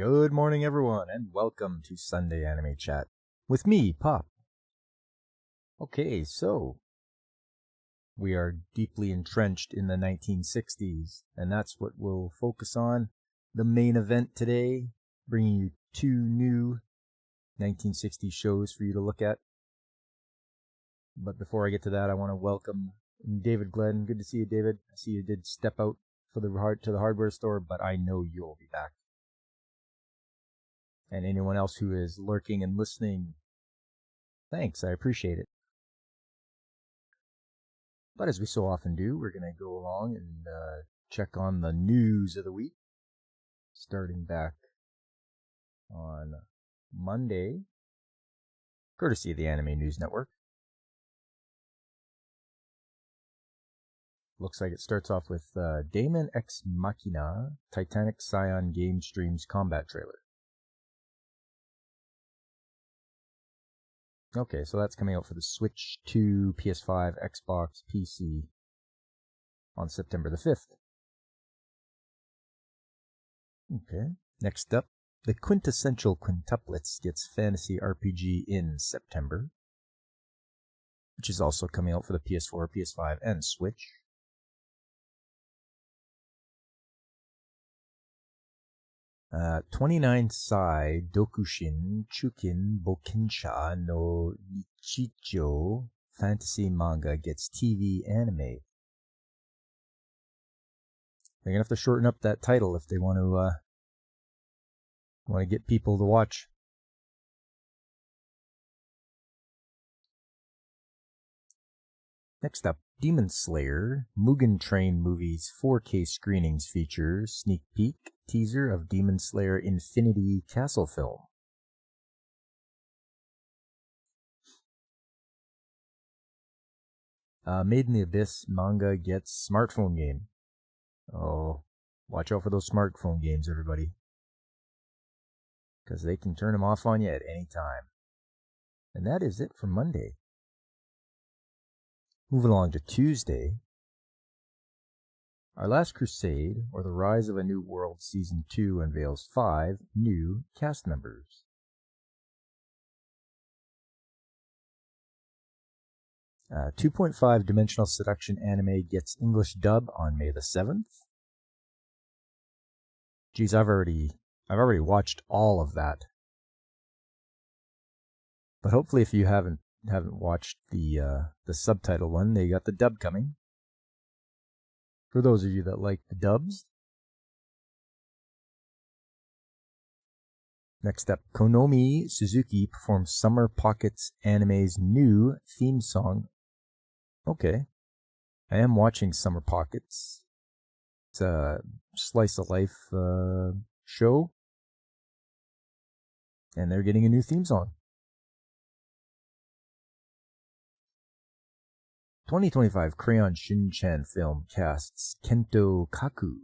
Good morning, everyone, and welcome to Sunday Anime Chat with me, Pop. Okay, so we are deeply entrenched in the 1960s, and that's what we'll focus on. The main event today, bringing you two new 1960s shows for you to look at. But before I get to that, I want to welcome David Glenn. Good to see you, David. I see you did step out to the hardware store, but I know you'll be back. And anyone else who is lurking and listening, thanks, I appreciate it. But as we so often do, we're going to go along and check on the news of the week, starting back on Monday, courtesy of the Anime News Network. Looks like it starts off with Daemon X Machina, Titanic Scion Game Streams combat trailer. Okay, so that's coming out for the Switch 2, PS5, Xbox, PC on September the 5th. Okay, next up, The Quintessential Quintuplets gets Fantasy RPG in September, which is also coming out for the PS4, PS5, and Switch. Uh, 29 Sai Dokushin Chukin Bokinsha no Nichijo fantasy manga gets TV anime. They're gonna have to shorten up that title if they want to get people to watch. Next up, Demon Slayer Mugen Train Movies 4K screenings feature sneak peek teaser of Demon Slayer Infinity Castle film. Made in the Abyss manga gets smartphone game. Oh, watch out for those smartphone games, everybody. Because they can turn them off on you at any time. And that is it for Monday. Moving along to Tuesday. Our Last Crusade, or The Rise of a New World Season 2 unveils 5 new cast members. Uh, 2.5 Dimensional Seduction anime gets English dub on May the 7th. Geez, I've already watched all of that. But hopefully, if you haven't watched the subtitle one, they got the dub coming. For those of you that like the dubs. Next up, Konomi Suzuki performs Summer Pockets anime's new theme song. Okay. I am watching Summer Pockets. It's a slice of life show. And they're getting a new theme song. 2025 Crayon Shin-chan film casts Kento Kaku.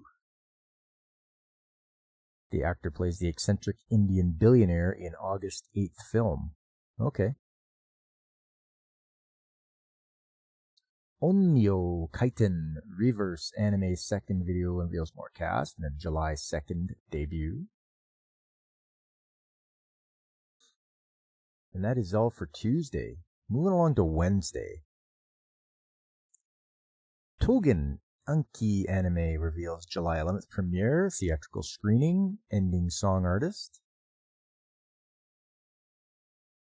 The actor plays the eccentric Indian billionaire in August 8th film. Okay. Onmyo Kaiten Reverse anime second video unveils more cast in a July 2nd debut. And that is all for Tuesday. Moving along to Wednesday. Togen Anki anime reveals July 11th premiere, theatrical screening, ending song artist.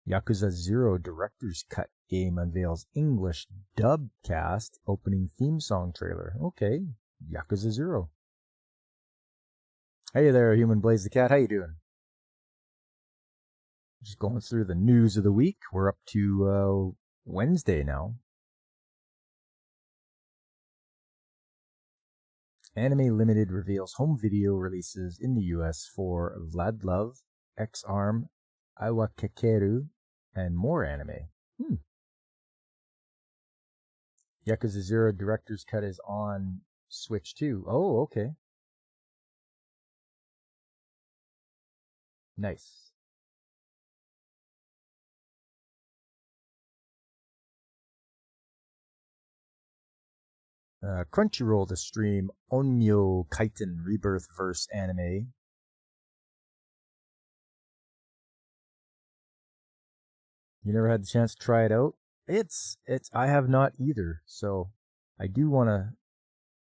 Yakuza 0 director's cut game unveils English dub cast, opening theme song trailer. Okay, Yakuza 0. Hey there, Human Blaze the Cat. How you doing? Just going through the news of the week. We're up to Wednesday now. Anime Limited reveals home video releases in the US for Vladlove, X-Arm, Iwakakeru, and more anime. Yakuza 0 Director's Cut is on Switch too. Oh, okay. Nice. Crunchyroll to stream Onmyo Kaiten Rebirth Verse anime. You never had the chance to try it out? I have not either, so I do want to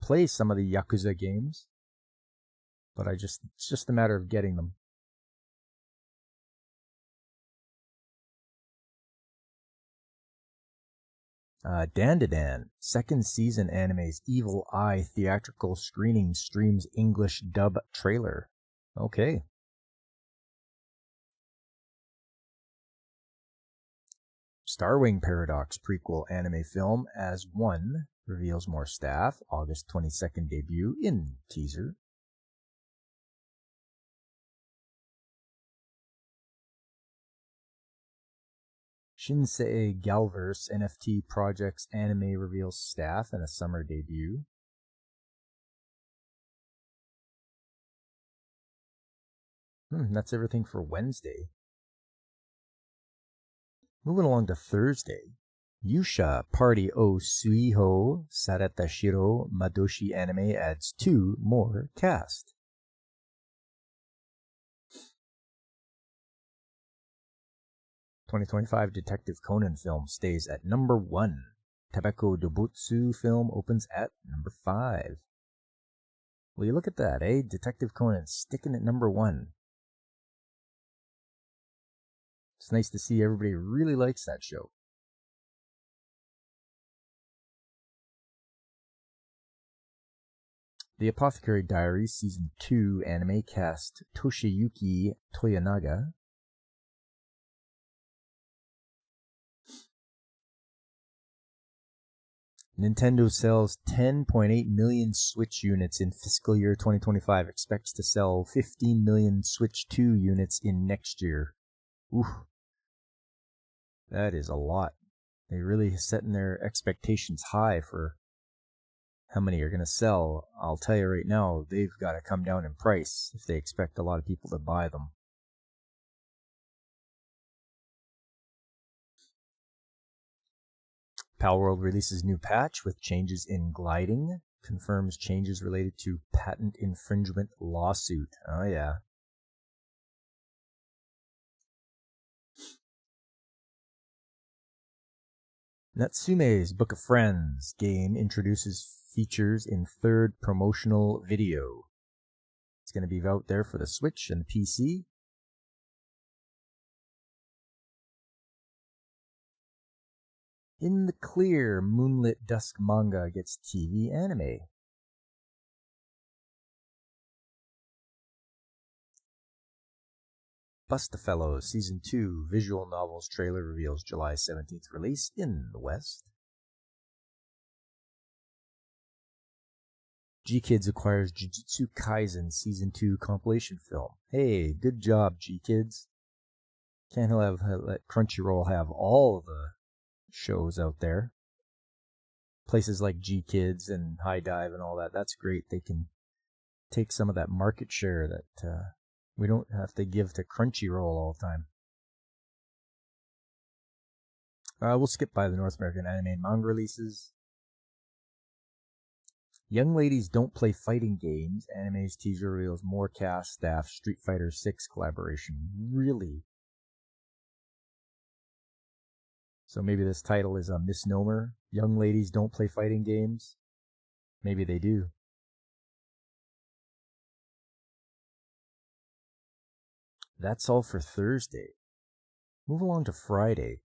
play some of the Yakuza games, but it's just a matter of getting them. Dandadan, second season anime's Evil Eye theatrical screening streams English dub trailer. Okay. Starwing Paradox prequel anime film as One reveals more staff, August 22nd debut in teaser. Shinsei Galverse NFT Projects anime reveals staff and a summer debut. That's everything for Wednesday. Moving along to Thursday. Yusha Party O Suiho Sarata Shiro Madoshi anime adds 2 more cast. '25 Detective Conan film stays at number 1. Tabeko Dobutsu film opens at number 5. Well, you look at that, eh? Detective Conan sticking at number 1. It's nice to see everybody really likes that show. The Apothecary Diaries Season 2 anime cast Toshiyuki Toyonaga. Nintendo sells 10.8 million Switch units in fiscal year 2025. Expects to sell 15 million Switch 2 units in next year. Oof. That is a lot. They're really setting their expectations high for how many are going to sell. I'll tell you right now, they've got to come down in price if they expect a lot of people to buy them. Palworld releases new patch with changes in gliding. Confirms changes related to patent infringement lawsuit. Oh yeah. Natsume's Book of Friends game introduces features in third promotional video. It's going to be out there for the Switch and the PC. In the Clear, Moonlit Dusk manga gets TV anime. Bustafellows Season 2 visual novels trailer reveals July 17th release in the West. G-Kids acquires Jujutsu Kaisen Season 2 compilation film. Hey, good job, G-Kids. Can't let Crunchyroll have all the shows out there. Places like G-Kids and High Dive and all that, that's great. They can take some of that market share that we don't have to give to Crunchyroll all the time. We'll skip by the North American anime and manga releases. Young Ladies Don't Play Fighting Games. Anime's teaser reveals more cast, staff, Street Fighter 6 collaboration. Really? So maybe this title is a misnomer. Young Ladies Don't Play Fighting Games. Maybe they do. That's all for Thursday. Move along to Friday.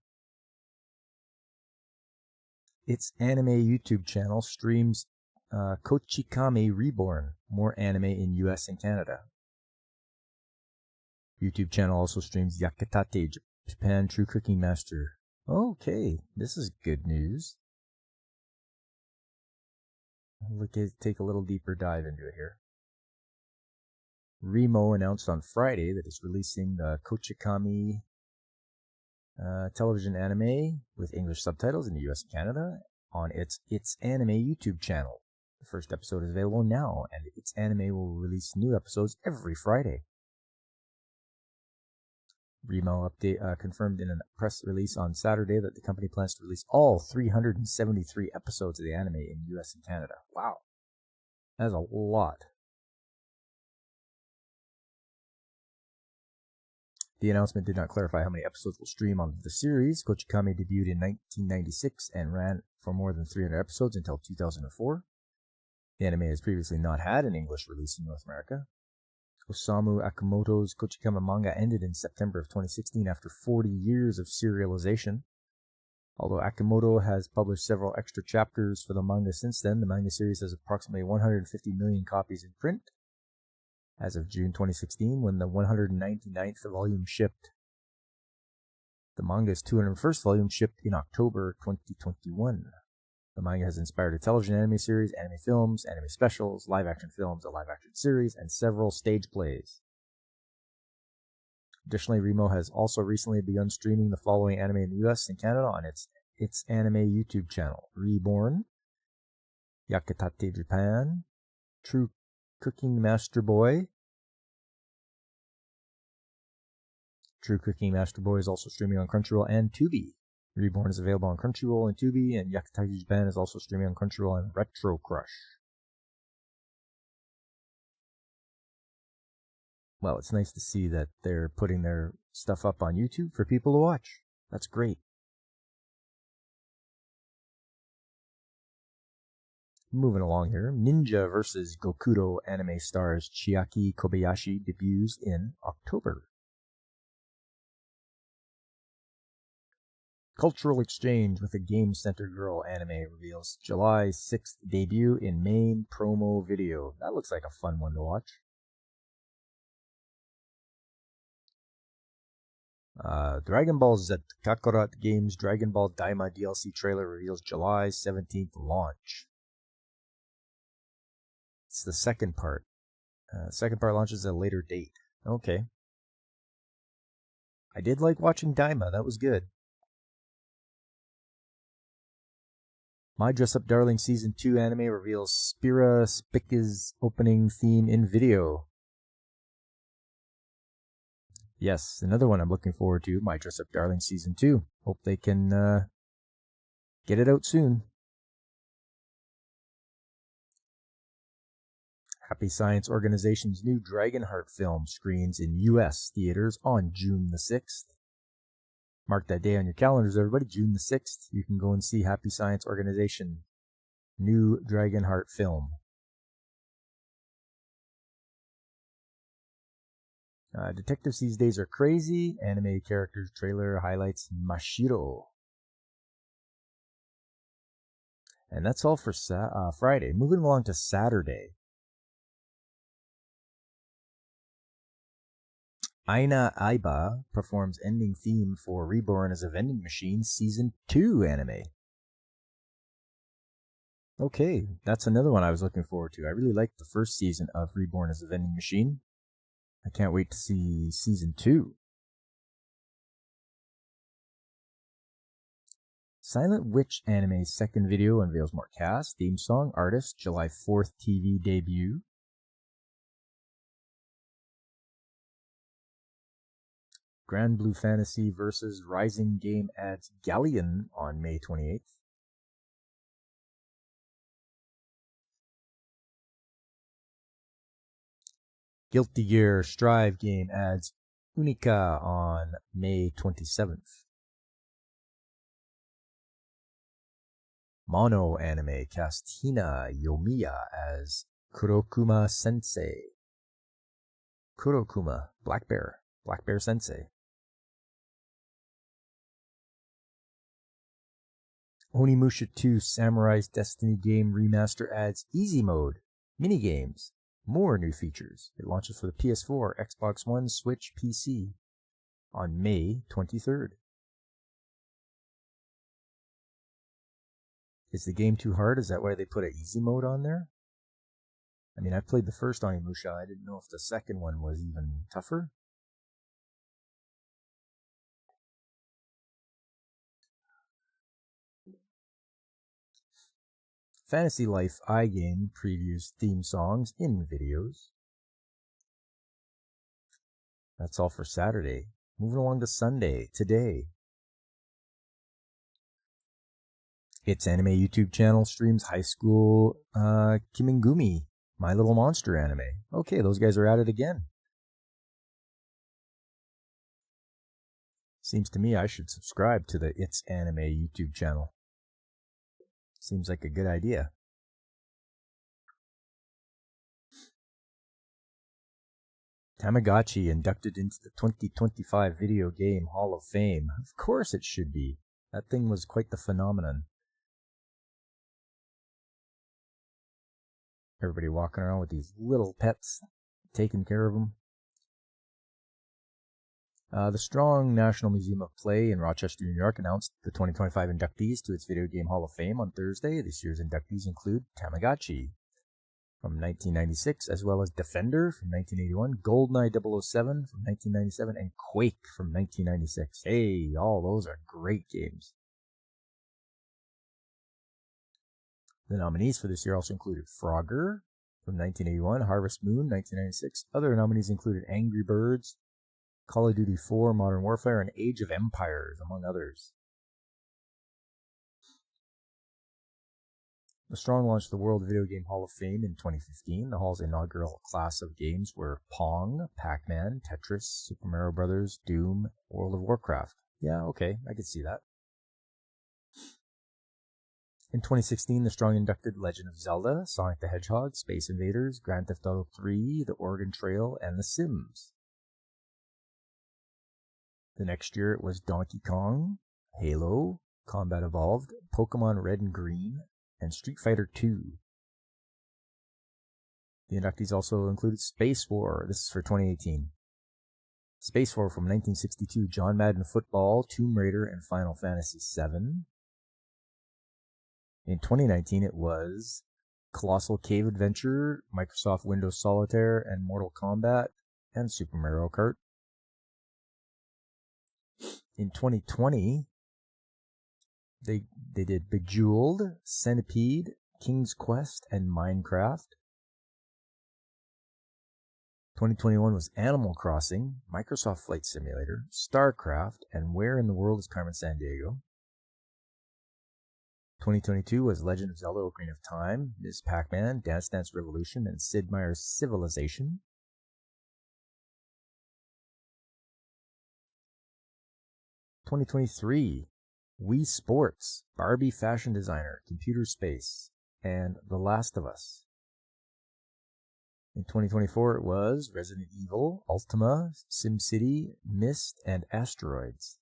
Its anime YouTube channel streams Kochikame Reborn, more anime in US and Canada. YouTube channel also streams Yakitate, Japan True Cooking Master. Okay, this is good news. Take a little deeper dive into it here. Remo announced on Friday that it's releasing the Kochikame television anime with English subtitles in the US and Canada on its Anime YouTube channel. The first episode is available now, and It's Anime will release new episodes every Friday. Remo confirmed in a press release on Saturday that the company plans to release all 373 episodes of the anime in US and Canada. Wow. That's a lot. The announcement did not clarify how many episodes will stream on the series. Kochikame debuted in 1996 and ran for more than 300 episodes until 2004. The anime has previously not had an English release in North America. Osamu Akimoto's Kochikame manga ended in September of 2016 after 40 years of serialization. Although Akimoto has published several extra chapters for the manga since then, the manga series has approximately 150 million copies in print as of June 2016, when the 199th volume shipped. The manga's 201st volume shipped in October 2021. The manga has inspired a television anime series, anime films, anime specials, live-action films, a live-action series, and several stage plays. Additionally, Remo has also recently begun streaming the following anime in the US and Canada on its Anime YouTube channel: Reborn, Yakitate Japan, True Cooking Master Boy. True Cooking Master Boy is also streaming on Crunchyroll and Tubi. Reborn is available on Crunchyroll and Tubi, and Yakitate Japan is also streaming on Crunchyroll and Retro Crush. Well, it's nice to see that they're putting their stuff up on YouTube for people to watch. That's great. Moving along here, Ninja vs. Gokudo anime stars Chiaki Kobayashi debuts in October. Cultural Exchange with a Game Center Girl anime reveals July 6th debut in main promo video. That looks like a fun one to watch. Dragon Ball Z Kakarot Games Dragon Ball Daima DLC trailer reveals July 17th launch. It's the second part. Second part launches at a later date. Okay. I did like watching Daima. That was good. My Dress Up Darling Season 2 anime reveals Spira Spica's opening theme in video. Yes, another one I'm looking forward to, My Dress Up Darling Season 2. Hope they can get it out soon. Happy Science Organization's new Dragonheart film screens in U.S. theaters on June the 6th. Mark that day on your calendars, everybody. June the 6th. You can go and see Happy Science Organization new Dragonheart film. Detectives these days are crazy. Anime characters trailer highlights Mashiro. And that's all for Friday. Moving along to Saturday. Aina Aiba performs ending theme for Reborn as a Vending Machine Season 2 anime. Okay, that's another one I was looking forward to. I really liked the first season of Reborn as a Vending Machine. I can't wait to see Season 2. Silent Witch anime's second video unveils more cast, theme song, artist, July 4th TV debut. Grand Blue Fantasy vs. Rising Game adds Galleon on May 28th. Guilty Gear Strive game adds Unica on May 27th. Mono anime casts Hina Yomiya as Kurokuma Sensei. Kurokuma, Black Bear Sensei. Onimusha 2 Samurai's Destiny game remaster adds easy mode, minigames, more new features. It launches for the PS4, Xbox One, Switch, PC on May 23rd. Is the game too hard? Is that why they put an easy mode on there? I mean, I've played the first Onimusha. I didn't know if the second one was even tougher. Fantasy Life iGame previews theme songs in videos. That's all for Saturday. Moving along to Sunday, today. Its anime YouTube channel streams High School Kimingumi, My Little Monster anime. Okay, those guys are at it again. Seems to me I should subscribe to the It's Anime YouTube channel. Seems like a good idea. Tamagotchi inducted into the 2025 Video Game Hall of Fame. Of course it should be. That thing was quite the phenomenon. Everybody walking around with these little pets, taking care of them. The Strong National Museum of Play in Rochester, New York announced the 2025 inductees to its Video Game Hall of Fame on Thursday. This year's inductees include Tamagotchi from 1996, as well as Defender from 1981, GoldenEye 007 from 1997, and Quake from 1996. Hey, all those are great games. The nominees for this year also included Frogger from 1981, Harvest Moon 1996. Other nominees included Angry Birds, Call of Duty 4, Modern Warfare, and Age of Empires, among others. The Strong launched the World Video Game Hall of Fame in 2015. The hall's inaugural class of games were Pong, Pac-Man, Tetris, Super Mario Bros., Doom, World of Warcraft. Yeah, okay, I could see that. In 2016, the Strong inducted Legend of Zelda, Sonic the Hedgehog, Space Invaders, Grand Theft Auto 3, The Oregon Trail, and The Sims. The next year it was Donkey Kong, Halo, Combat Evolved, Pokemon Red and Green, and Street Fighter II. The inductees also included Space War. This is for 2018. Space War from 1962, John Madden Football, Tomb Raider, and Final Fantasy VII. In 2019, it was Colossal Cave Adventure, Microsoft Windows Solitaire, and Mortal Kombat, and Super Mario Kart. In 2020, they did Bejeweled, Centipede, King's Quest, and Minecraft. 2021 was Animal Crossing, Microsoft Flight Simulator, StarCraft, and Where in the World is Carmen Sandiego. 2022 was Legend of Zelda: Ocarina of Time, Ms. Pac-Man, Dance Dance Revolution, and Sid Meier's Civilization. 2023, Wii Sports, Barbie Fashion Designer, Computer Space, and The Last of Us. In 2024, it was Resident Evil, Ultima, SimCity, Myst, and Asteroids.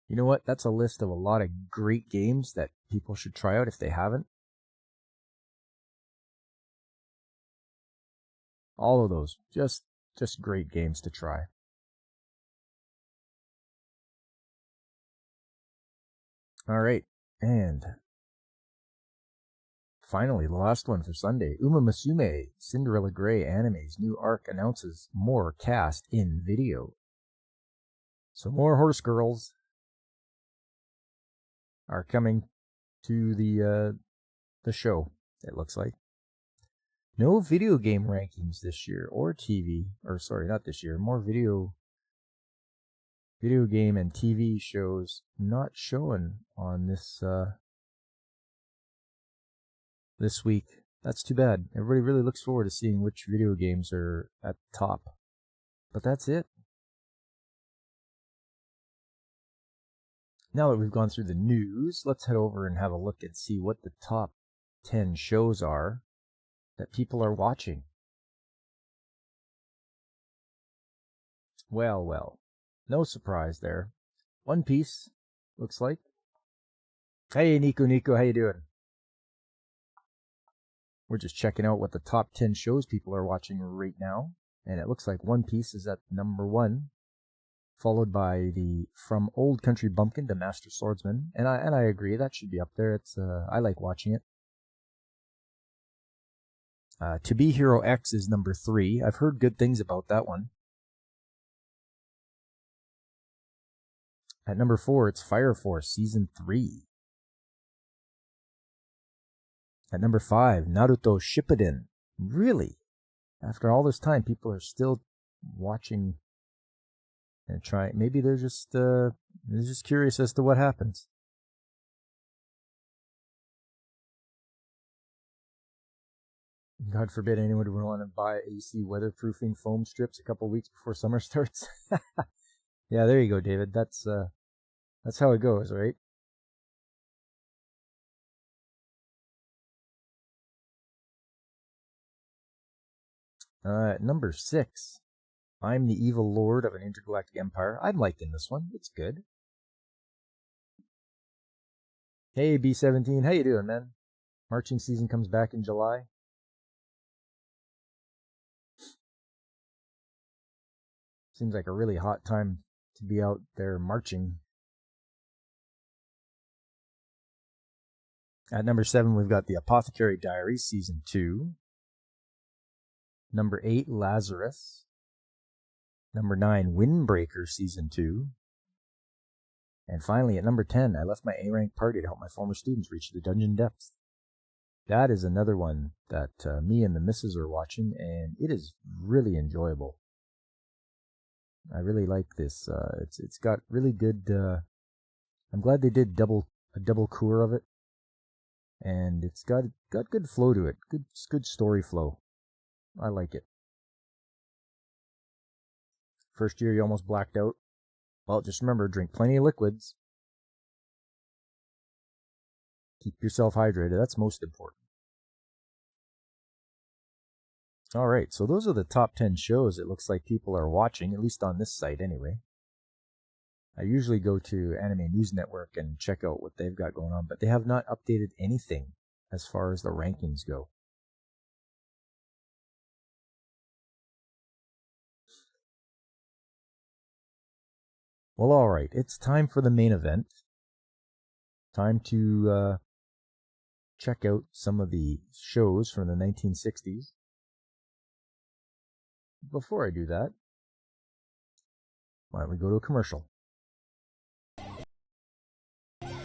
You know what? That's a list of a lot of great games that people should try out if they haven't. All of those, just great games to try. All right, and finally, the last one for Sunday. Uma Musume, Cinderella Grey Anime's new arc announces more cast in video. So more horse girls are coming to the show, it looks like. No video game rankings this year, or TV, or sorry, not this year, more video game and TV shows not showing on this this week. That's too bad. Everybody really looks forward to seeing which video games are at the top. But that's it. Now that we've gone through the news, let's head over and have a look and see what the top 10 shows are that people are watching. Well, no surprise there. One Piece, looks like. Hey, Nico, how you doing? We're just checking out what the top 10 shows people are watching right now. And it looks like One Piece is at number 1. Followed by the From Old Country Bumpkin to Master Swordsman. And I agree, that should be up there. It's I like watching it. To Be Hero X is number 3. I've heard good things about that one. At number 4, it's Fire Force Season 3. At number 5, Naruto Shippuden. Really? After all this time, people are still watching and trying. Maybe they're just curious as to what happens. God forbid anyone would want to buy AC weatherproofing foam strips a couple weeks before summer starts. Yeah, there you go, David. That's how it goes, right? Number 6. I'm the evil lord of an intergalactic empire. I'm liking this one. It's good. Hey, B-17. How you doing, man? Marching season comes back in July. Seems like a really hot time to be out there marching. At number 7, we've got The Apothecary Diaries, Season 2. Number 8, Lazarus. Number 9, Windbreaker, Season 2. And finally, at number 10, I left my A-rank party to help my former students reach the dungeon depths. That is another one that me and the missus are watching, and it is really enjoyable. I really like this. It's got really good. I'm glad they did a double cour of it, and it's got good flow to it. Good story flow. I like it. First year you almost blacked out. Well, just remember, drink plenty of liquids. Keep yourself hydrated. That's most important. All right, so those are the top 10 shows it looks like people are watching, at least on this site anyway. I usually go to Anime News Network and check out what they've got going on, but they have not updated anything as far as the rankings go. Well, all right, it's time for the main event. Time to check out some of the shows from the 1960s. Before I do that, why don't we go to a commercial?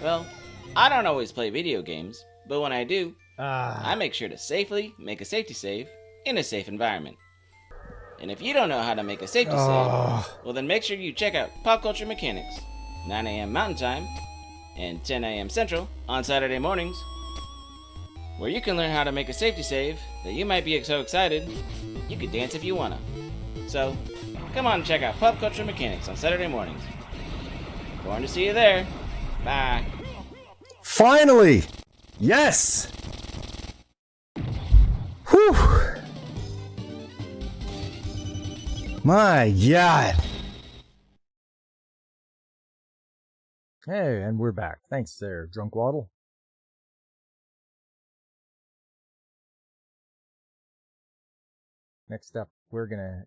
Well, I don't always play video games, but when I do, I make sure to safely make a safety save in a safe environment. And if you don't know how to make a safety save, well then make sure you check out Pop Culture Mechanics, 9 a.m. Mountain Time and 10 a.m. Central on Saturday mornings, where you can learn how to make a safety save that you might be so excited you could dance if you wanna. So, come on and check out Pop Culture Mechanics on Saturday mornings. Going to see you there. Bye. Finally! Yes! Whew! My God! Hey, and we're back. Thanks there, Drunk Waddle. Next up, we're gonna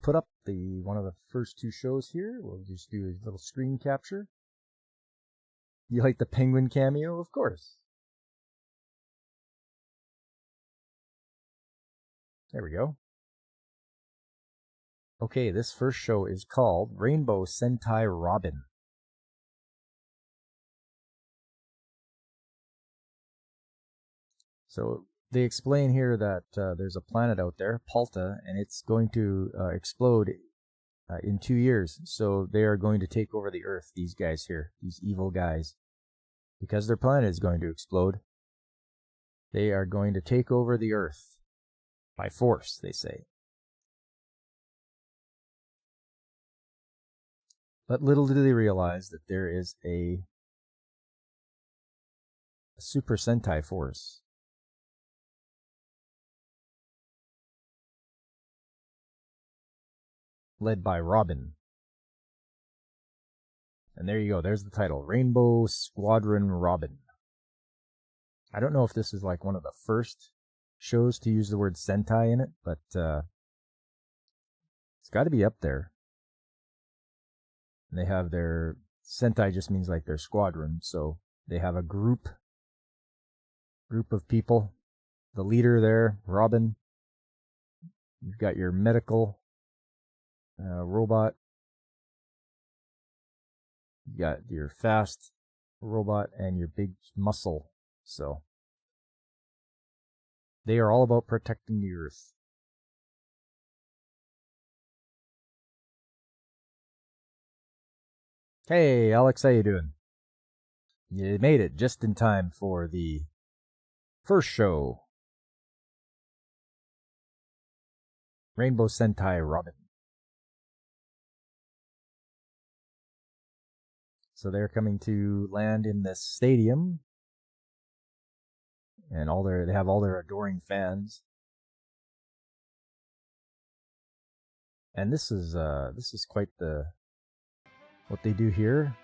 put up one of the first 2 shows here. We'll just do a little screen capture. You like the penguin cameo? Of course. There we go. Okay, this first show is called Rainbow Sentai Robin. So they explain here that there's a planet out there, Palta, and it's going to explode in 2 years. So they are going to take over the Earth, these guys here, these evil guys. Because their planet is going to explode, they are going to take over the Earth by force, they say. But little do they realize that there is a Super Sentai force led by Robin. And there you go. There's the title. Rainbow Squadron Robin. I don't know if this is like one of the first shows to use the word Sentai in it, but it's got to be up there. And they have their... Sentai just means like their squadron, so they have a group of people. The leader there, Robin. You've got your medical robot. You got your fast robot and your big muscle. So they are all about protecting the Earth. Hey, Alex, how you doing? You made it just in time for the first show Rainbow Sentai Robin. So they're coming to land in this stadium, and they have all their adoring fans. And this is quite what they do here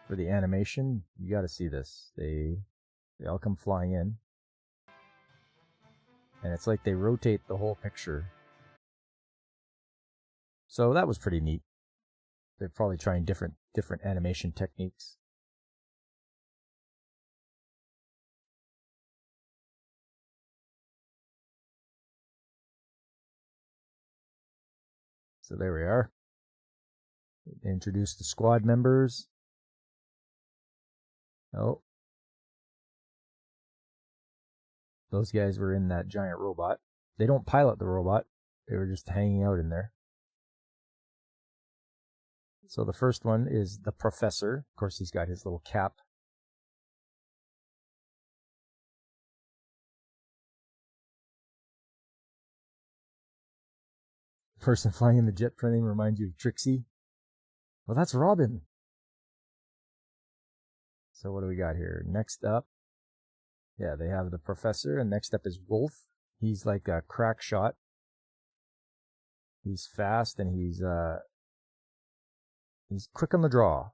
for the animation. You got to see this. They all come flying in, and it's like they rotate the whole picture. So that was pretty neat. They're probably trying different animation techniques. So there we are. Introduce the squad members. Oh. Those guys were in that giant robot. They don't pilot the robot. They were just hanging out in there. So the first one is the professor. Of course, he's got his little cap. The person flying in the jet plane reminds you of Trixie. Well, that's Robin. So what do we got here? Next up, yeah, they have the professor, and next up is Wolf. He's like a crack shot. He's fast, and he's quick on the draw.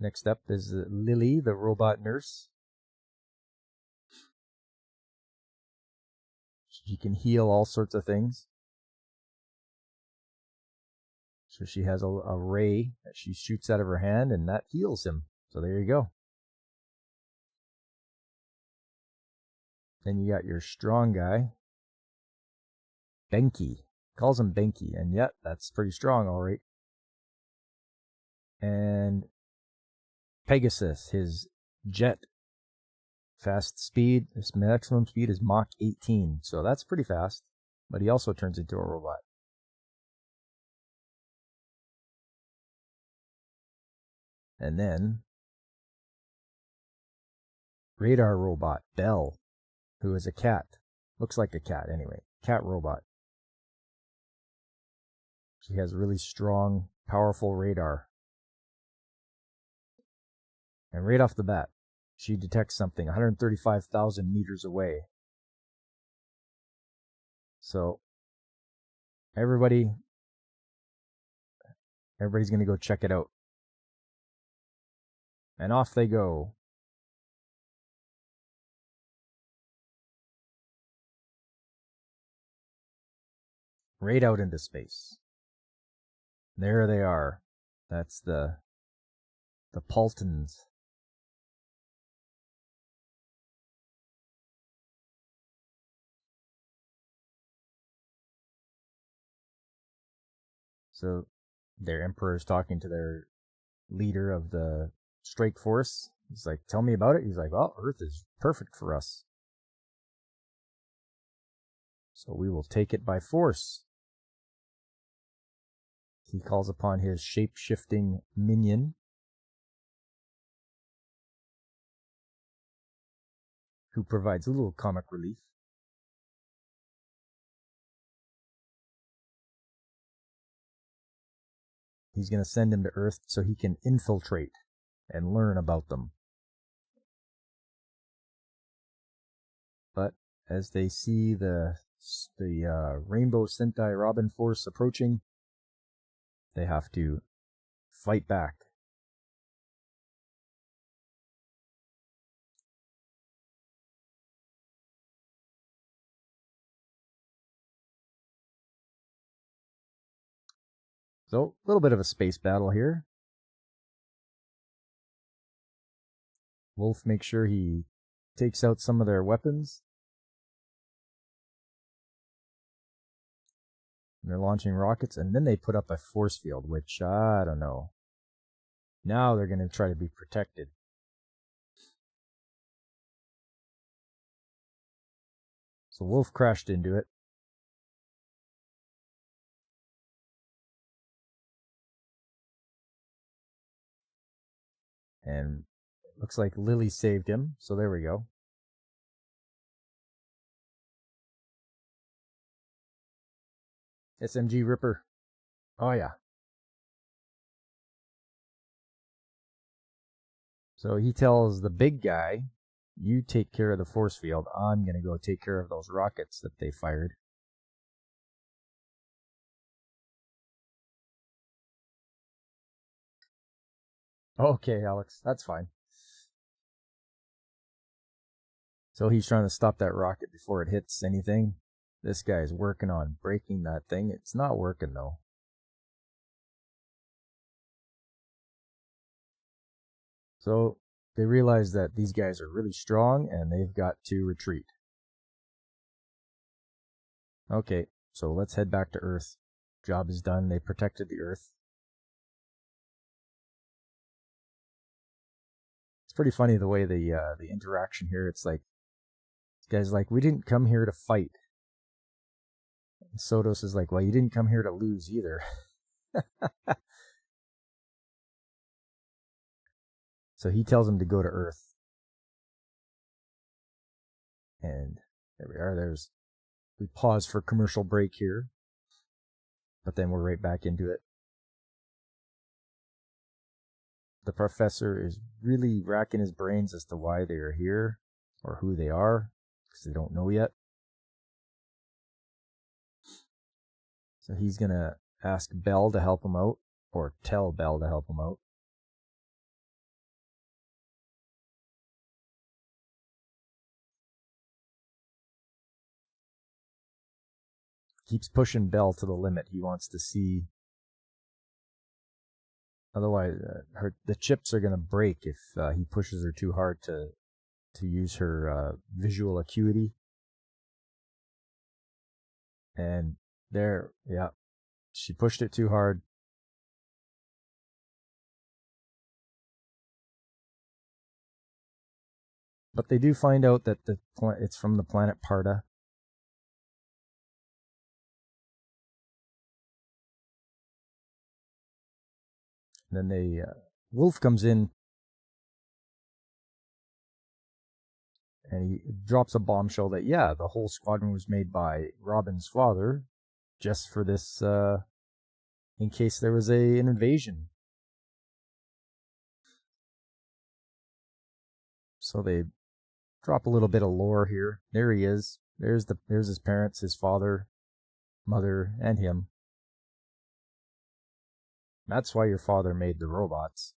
Next up is Lily, the robot nurse. She can heal all sorts of things. So she has a ray that she shoots out of her hand, and that heals him. So there you go. Then you got your strong guy, Benki. Calls him Benki, and yet that's pretty strong, all right. And Pegasus, his jet fast speed, his maximum speed is Mach 18, so that's pretty fast. But he also turns into a robot. And then radar robot Belle, who is a cat. Looks like a cat anyway. Cat robot. She has really strong, powerful radar. And right off the bat, she detects something 135,000 meters away. So everybody's going to go check it out. And off they go. Right out into space. There they are. That's the Paltons. So their emperor's talking to their leader of the strike force. He's like, tell me about it. He's like, well, Earth is perfect for us. So we will take it by force. He calls upon his shape-shifting minion, who provides a little comic relief. He's going to send him to Earth so he can infiltrate and learn about them. But as they see the Rainbow Sentai Robin force approaching, they have to fight back. So, a little bit of a space battle here. Wolf makes sure he takes out some of their weapons. And they're launching rockets, and then they put up a force field, which, I don't know. Now they're going to try to be protected. So Wolf crashed into it. And it looks like Lily saved him, so there we go. SMG Ripper. Oh, yeah. So he tells the big guy, you take care of the force field. I'm going to go take care of those rockets that they fired. Okay, Alex, that's fine. So he's trying to stop that rocket before it hits anything. This guy's working on breaking that thing. It's not working, though. So they realize that these guys are really strong and they've got to retreat. Okay, so let's head back to Earth. Job is done. They protected the Earth. It's pretty funny the way the interaction here. It's like, this guy's like, we didn't come here to fight. And Sodos is like, well, you didn't come here to lose either. So he tells him to go to Earth. And there we are. We pause for commercial break here. But then we're right back into it. The professor is really racking his brains as to why they are here or who they are, because they don't know yet. So he's going to ask Bell to help him out, or tell Bell to help him out. Keeps pushing Bell to the limit. He wants to see. Otherwise, the chips are going to break if he pushes her too hard to use her visual acuity. And there, yeah, she pushed it too hard. But they do find out that it's from the planet Parda. And then Wolf comes in and he drops a bombshell that, yeah, the whole squadron was made by Robin's father just for this, in case there was an invasion. So they drop a little bit of lore here. There he is. There's his parents, his father, mother, and him. That's why your father made the robots.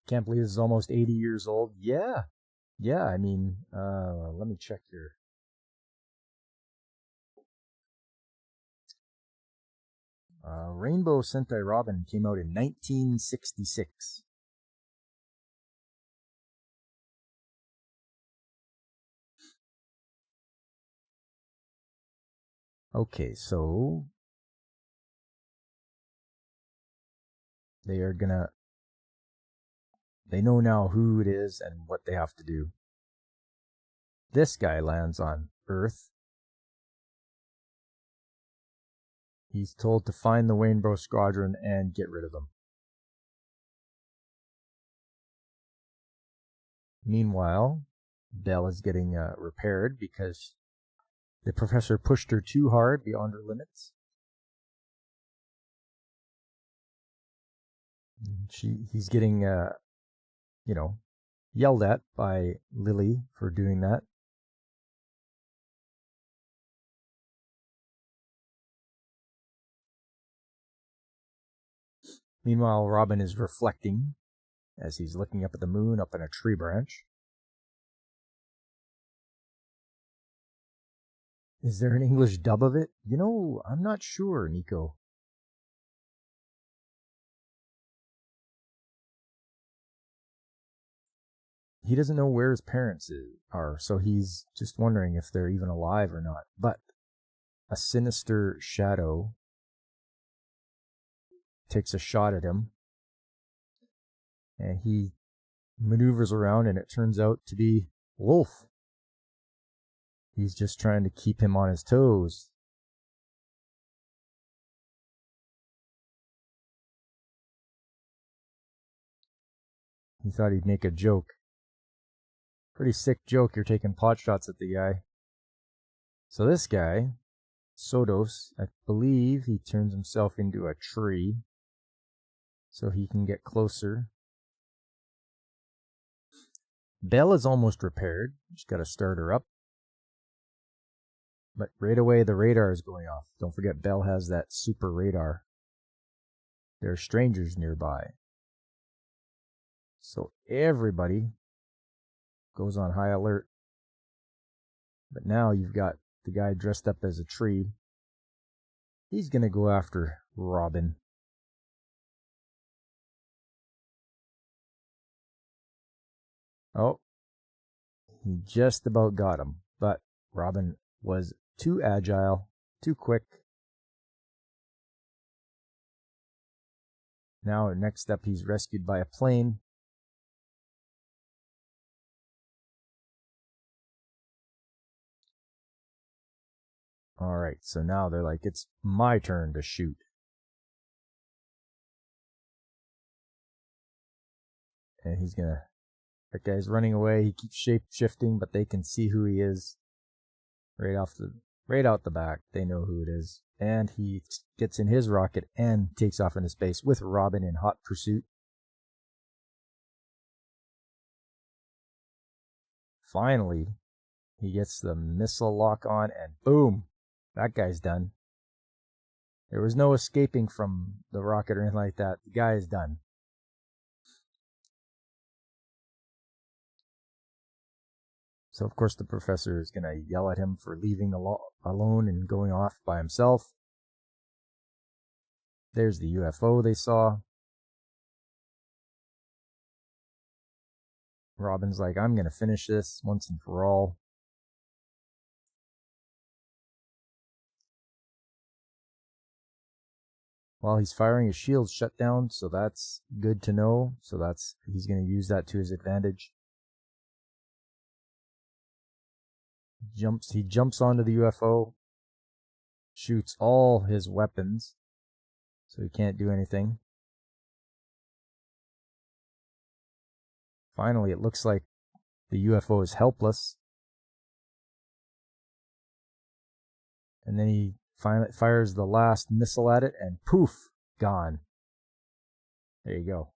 Can't believe this is almost 80 years old. Yeah. Yeah, I mean, let me check here. Rainbow Sentai Robin came out in 1966. Okay, so they know now who it is and what they have to do. This guy lands on Earth. He's told to find the Rainbow Squadron and get rid of them. Meanwhile, Belle is getting repaired because the professor pushed her too hard beyond her limits. He's getting, yelled at by Lily for doing that. Meanwhile, Robin is reflecting as he's looking up at the moon up in a tree branch. Is there an English dub of it? I'm not sure, Nico. He doesn't know where his parents are, so he's just wondering if they're even alive or not. But a sinister shadow takes a shot at him, and he maneuvers around, and it turns out to be Wolf. He's just trying to keep him on his toes. He thought he'd make a joke. Pretty sick joke, you're taking pot shots at the guy. So this guy, Sodos, I believe he turns himself into a tree so he can get closer. Belle is almost repaired. Just got to start her up. But right away the radar is going off. Don't forget Belle has that super radar. There are strangers nearby. So everybody goes on high alert. But now you've got the guy dressed up as a tree. He's going to go after Robin. Oh, he just about got him. But Robin was too agile, too quick. Now, next up, he's rescued by a plane. Alright, so now they're like, it's my turn to shoot. And he's gonna... That guy's running away. He keeps shape-shifting, but they can see who he is. Right out the back, they know who it is. And he gets in his rocket and takes off into space with Robin in hot pursuit. Finally, he gets the missile lock on and boom, that guy's done. There was no escaping from the rocket or anything like that. The guy is done. So, of course, the professor is going to yell at him for leaving alone and going off by himself. There's the UFO they saw. Robin's like, I'm going to finish this once and for all. While he's firing, his shield's shut down, so that's good to know. So he's going to use that to his advantage. He jumps onto the UFO, shoots all his weapons, so he can't do anything. Finally, it looks like the UFO is helpless. And then he finally fires the last missile at it, and poof, gone. There you go.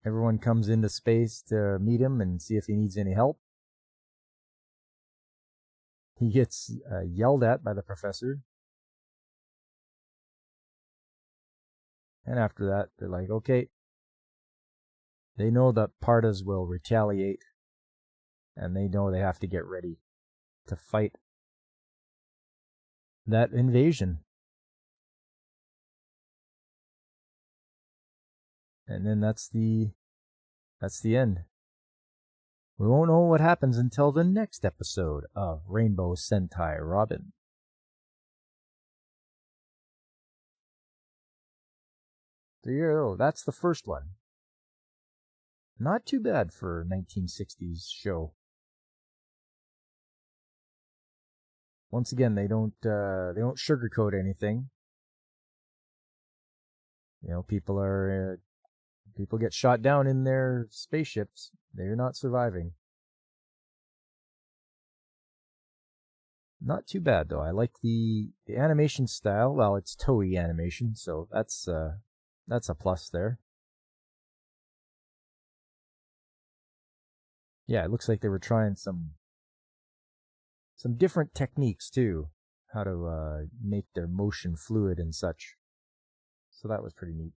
Everyone comes into space to meet him and see if he needs any help. He gets yelled at by the professor. And after that, they're like, okay. They know that Partas will retaliate. And they know they have to get ready to fight that invasion. And then that's the end. We won't know what happens until the next episode of Rainbow Sentai Robin. There you go. That's the first one. Not too bad for a 1960s show. Once again, they don't sugarcoat anything. You know, people get shot down in their spaceships. They're not surviving. Not too bad though. I like the animation style. Well, it's Toei animation, so that's a plus there. Yeah, it looks like they were trying some different techniques too, how to make their motion fluid and such. So that was pretty neat.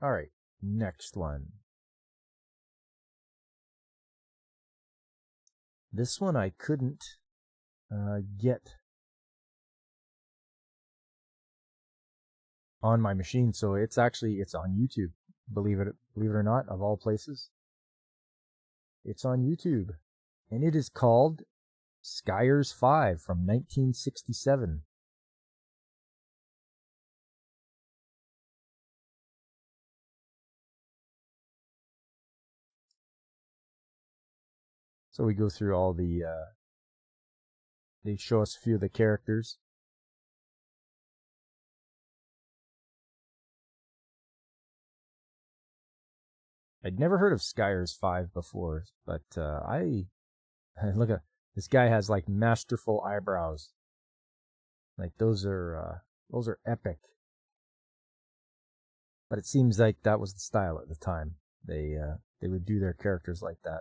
All right, next one. This one I couldn't get on my machine, so it's on YouTube. Believe it or not, of all places. It's on YouTube. And it is called Skyers 5 from 1967. So we go through all the... they show us a few of the characters. I'd never heard of Skyers 5 before, but look at this guy has like masterful eyebrows. Like those are epic. But it seems like that was the style at the time. They would do their characters like that.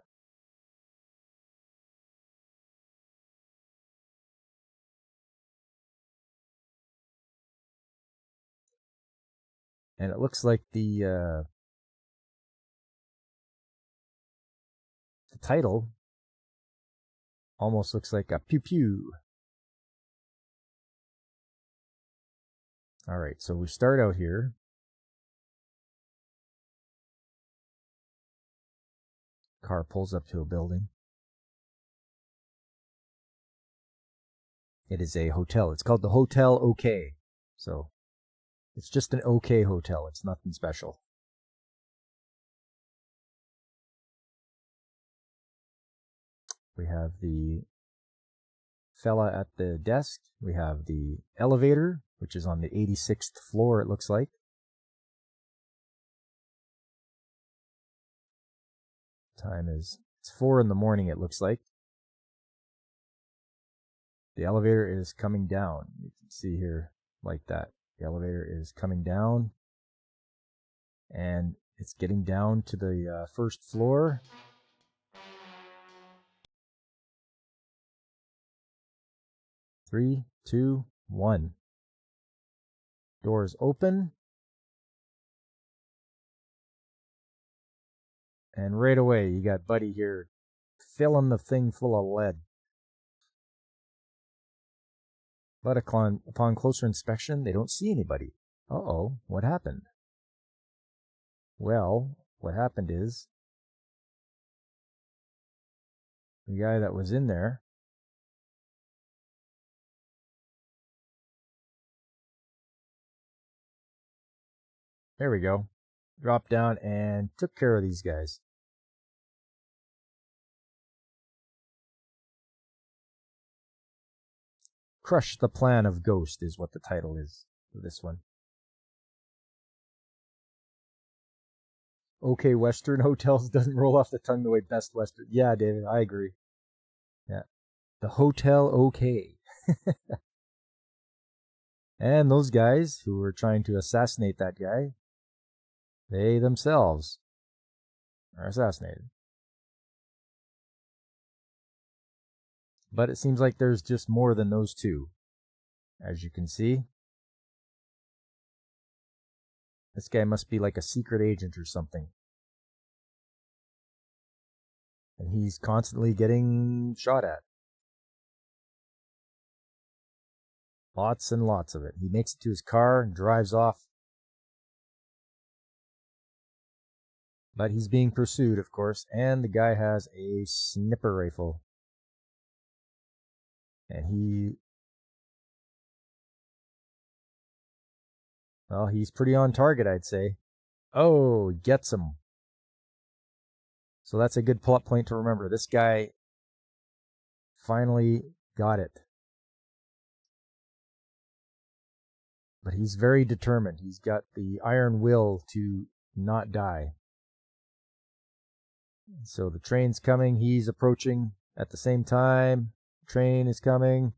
And it looks like the title almost looks like a pew pew. All right, so we start out here. Car pulls up to a building. It is a hotel. It's called the Hotel OK. So it's just an OK hotel. It's nothing special. We have the fella at the desk. We have the elevator, which is on the 86th floor, it looks like. Time is, it's 4 in the morning, it looks like. The elevator is coming down. You can see here like that. The elevator is coming down. And it's getting down to the first floor. Three, 2, 1. Doors open. And right away, you got Buddy here filling the thing full of lead. But upon closer inspection, they don't see anybody. Uh-oh, what happened? Well, what happened is the guy that was in there there we go, dropped down and took care of these guys. Crush the Plan of Ghost is what the title is for this one. OK Western Hotels doesn't roll off the tongue the way Best Western. Yeah, David, I agree. Yeah. The Hotel OK. And those guys who were trying to assassinate that guy, they themselves are assassinated. But it seems like there's just more than those two. As you can see, this guy must be like a secret agent or something. And he's constantly getting shot at. Lots and lots of it. He makes it to his car and drives off. But he's being pursued, of course, and the guy has a sniper rifle. And well, he's pretty on target, I'd say. Oh, gets him. So that's a good plot point to remember. This guy finally got it. But he's very determined. He's got the iron will to not die. So the train's coming. He's approaching at the same time. Train is coming.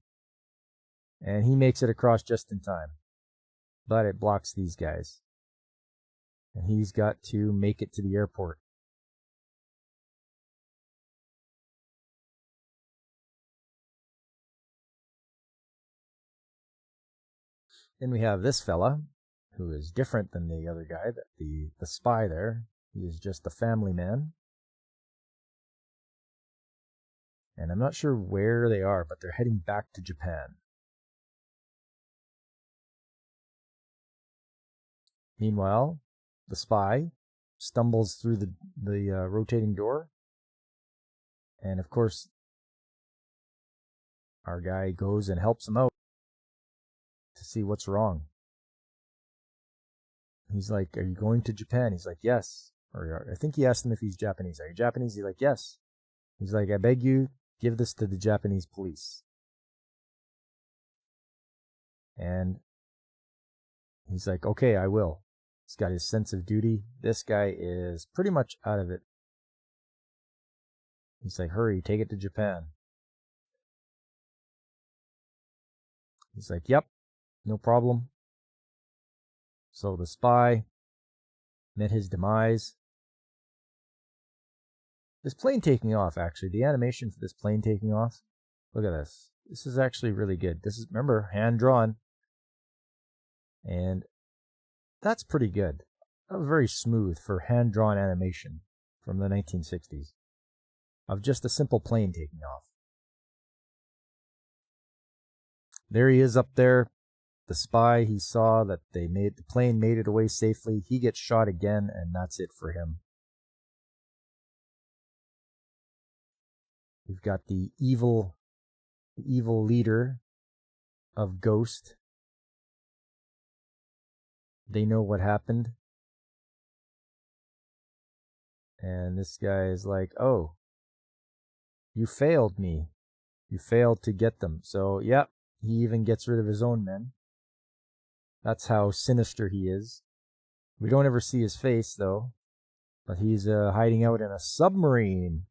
And he makes it across just in time. But it blocks these guys. And he's got to make it to the airport. Then we have this fella, who is different than the other guy, the spy there. He is just a family man. And I'm not sure where they are, but they're heading back to Japan. Meanwhile, the spy stumbles through the rotating door. And of course, our guy goes and helps him out to see what's wrong. He's like, "Are you going to Japan?" He's like, "Yes." Or I think he asked him if he's Japanese. "Are you Japanese?" He's like, "Yes." He's like, "I beg you, give this to the Japanese police." And he's like, "Okay, I will." He's got his sense of duty. This guy is pretty much out of it. He's like, hurry, take it to Japan. He's like, yep, no problem. So the spy met his demise. This plane taking off, actually, the animation for this plane taking off, look at this. This is actually really good. This is, remember, hand-drawn. And that's pretty good. That was very smooth for hand-drawn animation from the 1960s of just a simple plane taking off. There he is up there. The spy, he saw that the plane made it away safely. He gets shot again, and that's it for him. We've got the evil leader of Ghost. They know what happened. And this guy is like, oh, you failed me. You failed to get them. So, yep, he even gets rid of his own men. That's how sinister he is. We don't ever see his face, though. But he's hiding out in a submarine.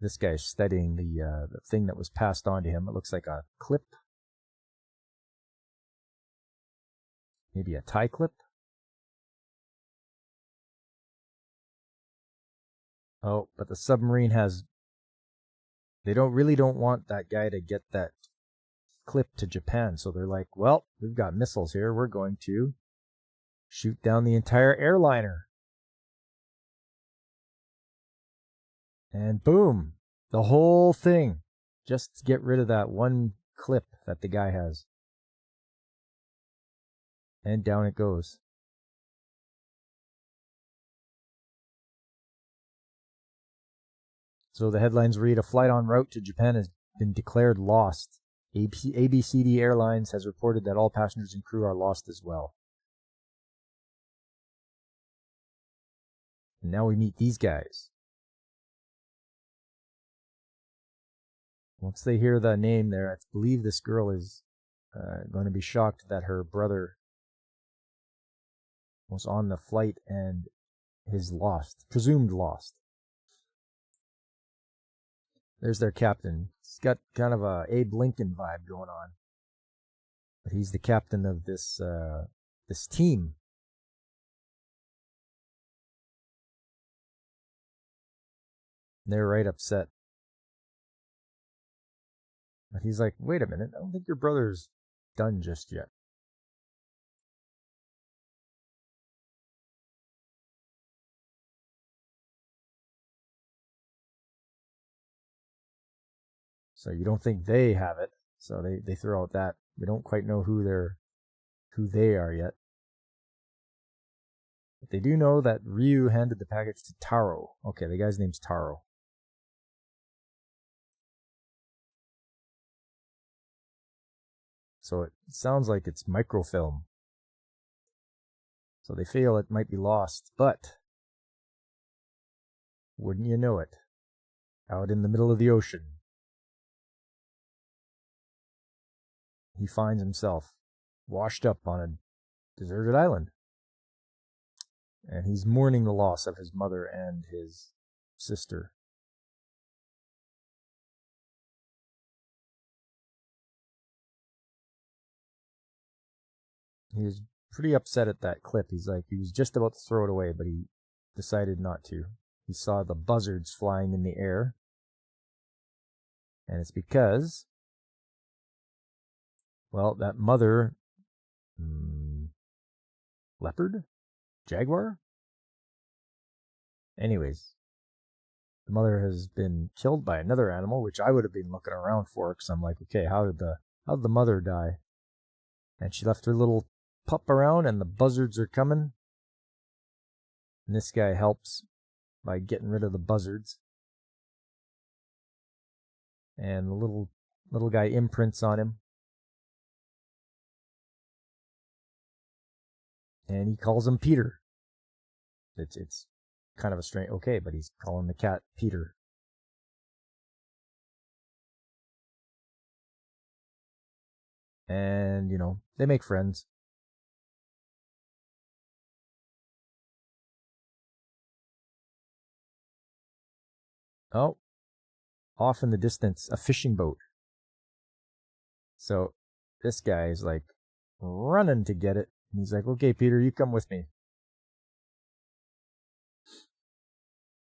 This guy's studying the thing that was passed on to him. It looks like a clip. Maybe a tie clip. Oh, but the submarine has... They really don't want that guy to get that clip to Japan. So they're like, well, we've got missiles here. We're going to shoot down the entire airliner. And boom, the whole thing, just to get rid of that one clip that the guy has. And down it goes. So the headlines read, a flight en route to Japan has been declared lost. ABCD Airlines has reported that all passengers and crew are lost as well. And now we meet these guys. Once they hear the name there, I believe this girl is going to be shocked that her brother was on the flight and is lost, presumed lost. There's their captain. He's got kind of a Abe Lincoln vibe going on. But he's the captain of this team. They're right upset. But he's like, wait a minute, I don't think your brother's done just yet. So you don't think they have it. So they throw out that. We don't quite know who they are yet. But they do know that Ryu handed the package to Taro. Okay, the guy's name's Taro. So it sounds like it's microfilm. So they feel it might be lost, but wouldn't you know it, out in the middle of the ocean, he finds himself washed up on a deserted island. And he's mourning the loss of his mother and his sister. He was pretty upset at that clip. He's like, he was just about to throw it away, but he decided not to. He saw the buzzards flying in the air. And it's because, well, that mother, leopard? Jaguar? Anyways, the mother has been killed by another animal, which I would have been looking around for, because I'm like, okay, how did the mother die? And she left her little pup around, and the buzzards are coming. And this guy helps by getting rid of the buzzards. And the little guy imprints on him. And he calls him Peter. It's kind of a strange, okay, but he's calling the cat Peter. And, they make friends. Oh, off in the distance, a fishing boat. So this guy is like running to get it. And he's like, okay, Peter, you come with me.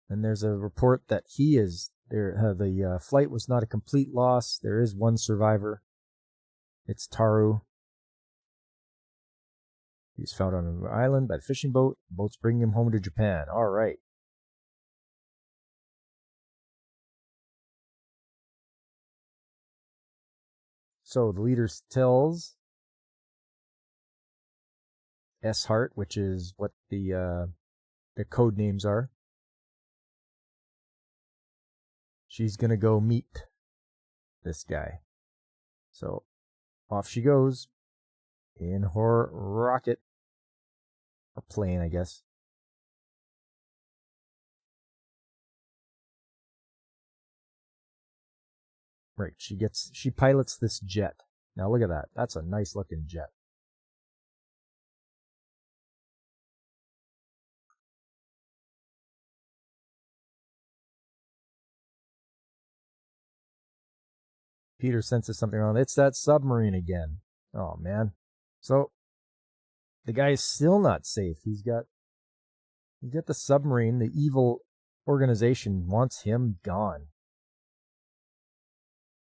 And there's a report that he is there. The flight was not a complete loss. There is one survivor. It's Taru. He's found on an island by a fishing boat. The boat's bringing him home to Japan. All right. So the leader tells S. Hart, which is what the code names are. She's going to go meet this guy. So off she goes in her rocket. Or plane, I guess. Right, she pilots this jet. Now look at that. That's a nice looking jet. Peter senses something wrong. It's that submarine again. Oh, man. So, the guy is still not safe. He's got the submarine. The evil organization wants him gone.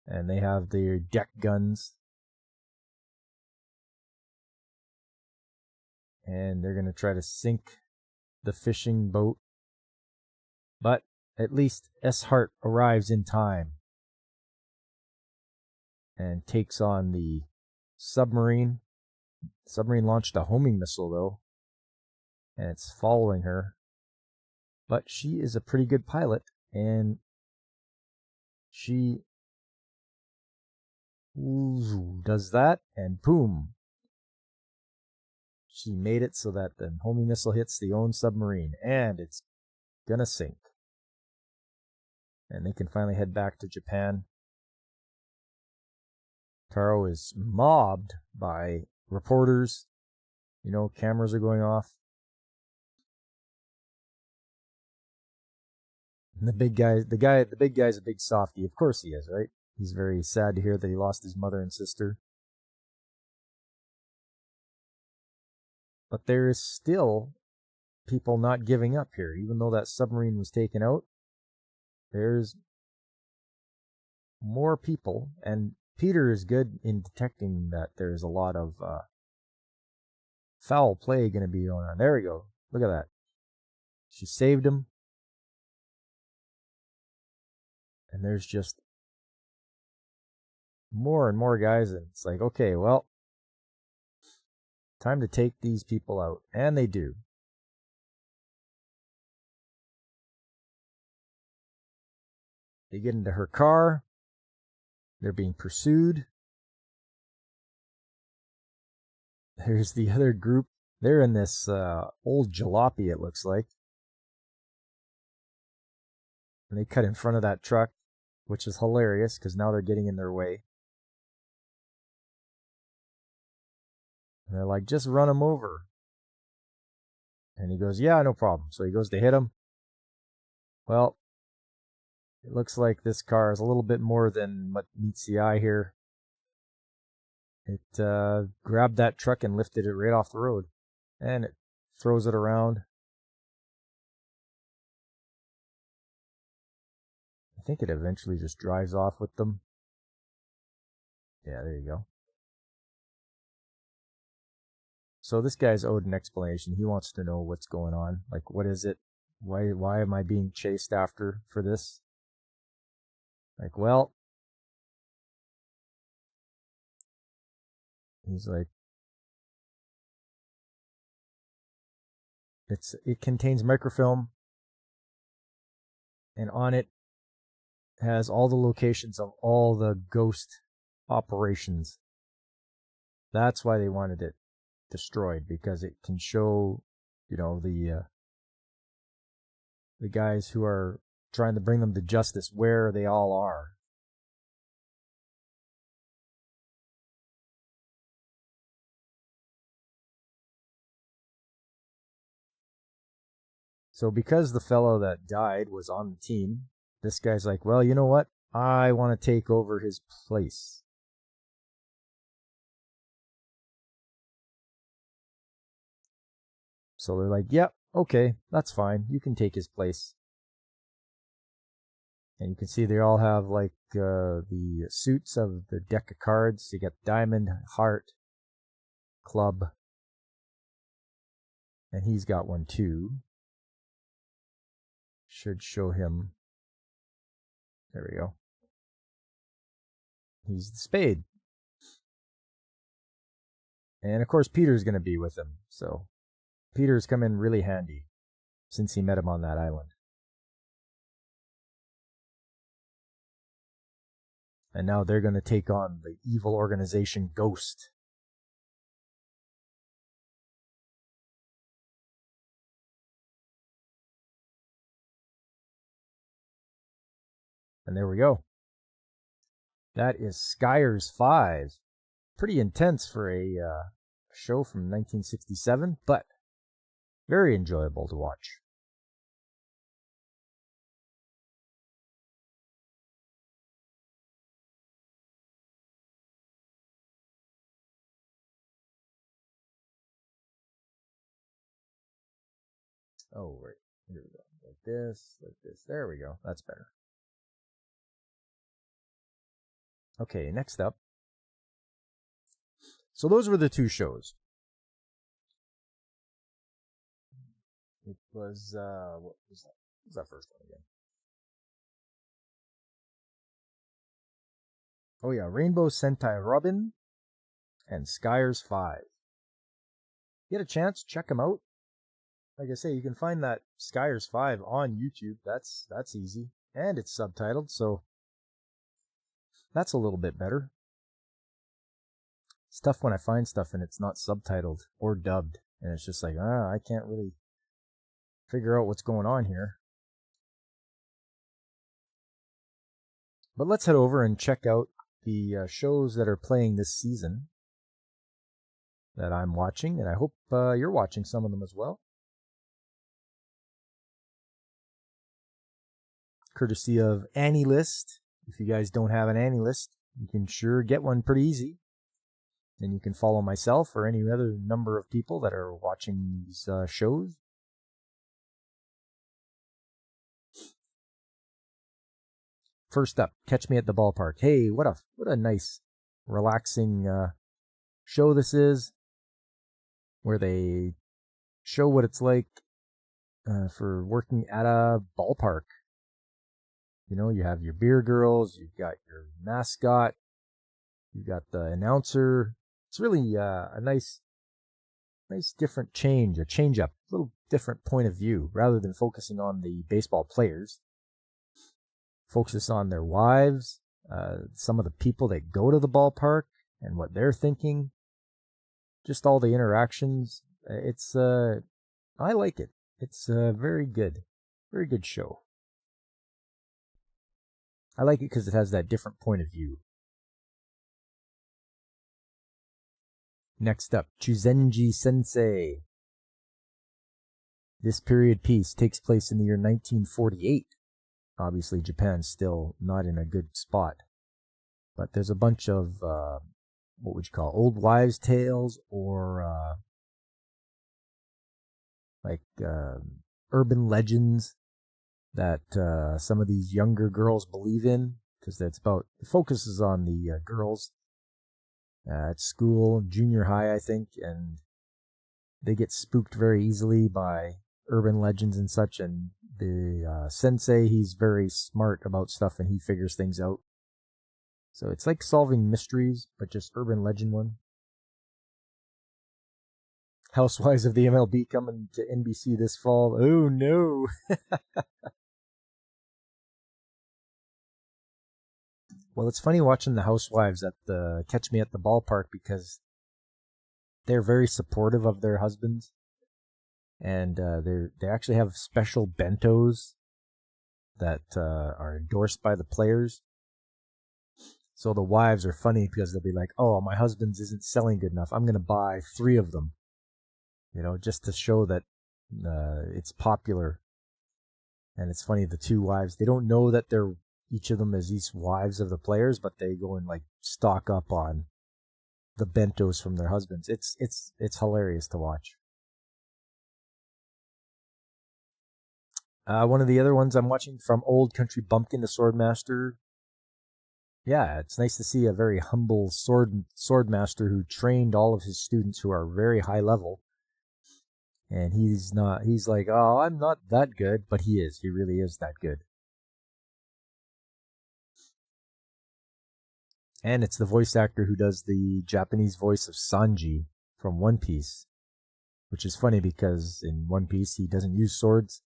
And they have their deck guns. And they're going to try to sink the fishing boat. But at least S. Hart arrives in time. And takes on the submarine. The submarine launched a homing missile, though. And it's following her. But she is a pretty good pilot. And she does that. And boom. She made it so that the homing missile hits the own submarine. And it's gonna sink. And they can finally head back to Japan. Taro is mobbed by reporters. Cameras are going off. And the big guy's a big softie. Of course he is, right? He's very sad to hear that he lost his mother and sister. But there is still people not giving up here. Even though that submarine was taken out, there's more people. And Peter is good in detecting that there's a lot of foul play going to be going on. There we go. Look at that. She saved him. And there's just more and more guys. And it's like, okay, well, time to take these people out. And they do. They get into her car. They're being pursued. There's the other group. They're in this old jalopy, it looks like. And they cut in front of that truck, which is hilarious because now they're getting in their way. And they're like, just run him over. And he goes, yeah, no problem. So he goes to hit him. Well, it looks like this car is a little bit more than what meets the eye here. It grabbed that truck and lifted it right off the road. And it throws it around. I think it eventually just drives off with them. Yeah, there you go. So this guy's owed an explanation. He wants to know what's going on. Like, what is it? Why am I being chased after for this? Like, well, he's like, it contains microfilm, and on it has all the locations of all the ghost operations. That's why they wanted it destroyed, because it can show, the guys who are trying to bring them to justice where they all are. So because the fellow that died was on the team, this guy's like, well, you know what? I want to take over his place. So they're like, yep, okay, that's fine. You can take his place. And you can see they all have like the suits of the deck of cards. You got diamond, heart, club. And he's got one too. Should show him. There we go. He's the spade. And of course Peter's going to be with him. So Peter's come in really handy since he met him on that island. And now they're going to take on the evil organization Ghost. And there we go. That is Skyers 5. Pretty intense for a show from 1967, but very enjoyable to watch. Oh, right. Here we go. Like this, like this. There we go. That's better. Okay, next up. So those were the two shows. It was, what was that? What was that first one again? Oh yeah, Rainbow Sentai Robin and Skyers 5. Get a chance, check them out. Like I say, you can find that Skyers 5 on YouTube. That's easy. And it's subtitled, so that's a little bit better. It's tough when I find stuff and it's not subtitled or dubbed. And it's just like, I can't really figure out what's going on here. But let's head over and check out the shows that are playing this season that I'm watching. And I hope you're watching some of them as well. Courtesy of Annie List. If you guys don't have an Annie List, you can sure get one pretty easy. And you can follow myself or any other number of people that are watching these shows. First up, Catch Me at the Ballpark. Hey, what a nice, relaxing show this is, where they show what it's like for working at a ballpark. You know, you have your beer girls, you've got your mascot, you've got the announcer. It's really a nice different change, a change up, a little different point of view. Rather than focusing on the baseball players, focus on their wives, some of the people that go to the ballpark and what they're thinking, just all the interactions. It's I like it. It's very good show. I like it because it has that different point of view. Next up, Chuzenji Sensei. This period piece takes place in the year 1948. Obviously, Japan's still not in a good spot. But there's a bunch of, what would you call, old wives' tales or, urban legends that some of these younger girls believe in, because it focuses on the girls at school, junior high, I think, and they get spooked very easily by urban legends and such, and the sensei, he's very smart about stuff and he figures things out. So it's like solving mysteries, but just urban legend one. Housewives of the MLB coming to NBC this fall. Oh no! Well, it's funny watching the housewives at the Catch Me at the Ballpark because they're very supportive of their husbands, and they actually have special bentos that are endorsed by the players. So the wives are funny because they'll be like, "Oh, my husband's isn't selling good enough. I'm going to buy 3 of them," you know, just to show that it's popular And it's funny, the two wives, they don't know that they're each of them is these wives of the players, but they go and like stock up on the bentos from their husbands. It's hilarious to watch. One of the other ones I'm watching from Old Country Bumpkin, the Swordmaster. Yeah, it's nice to see a very humble swordmaster who trained all of his students who are very high level. And he's like, oh, I'm not that good, but he is. He really is that good. And it's the voice actor who does the Japanese voice of Sanji from One Piece, which is funny because in One Piece he doesn't use swords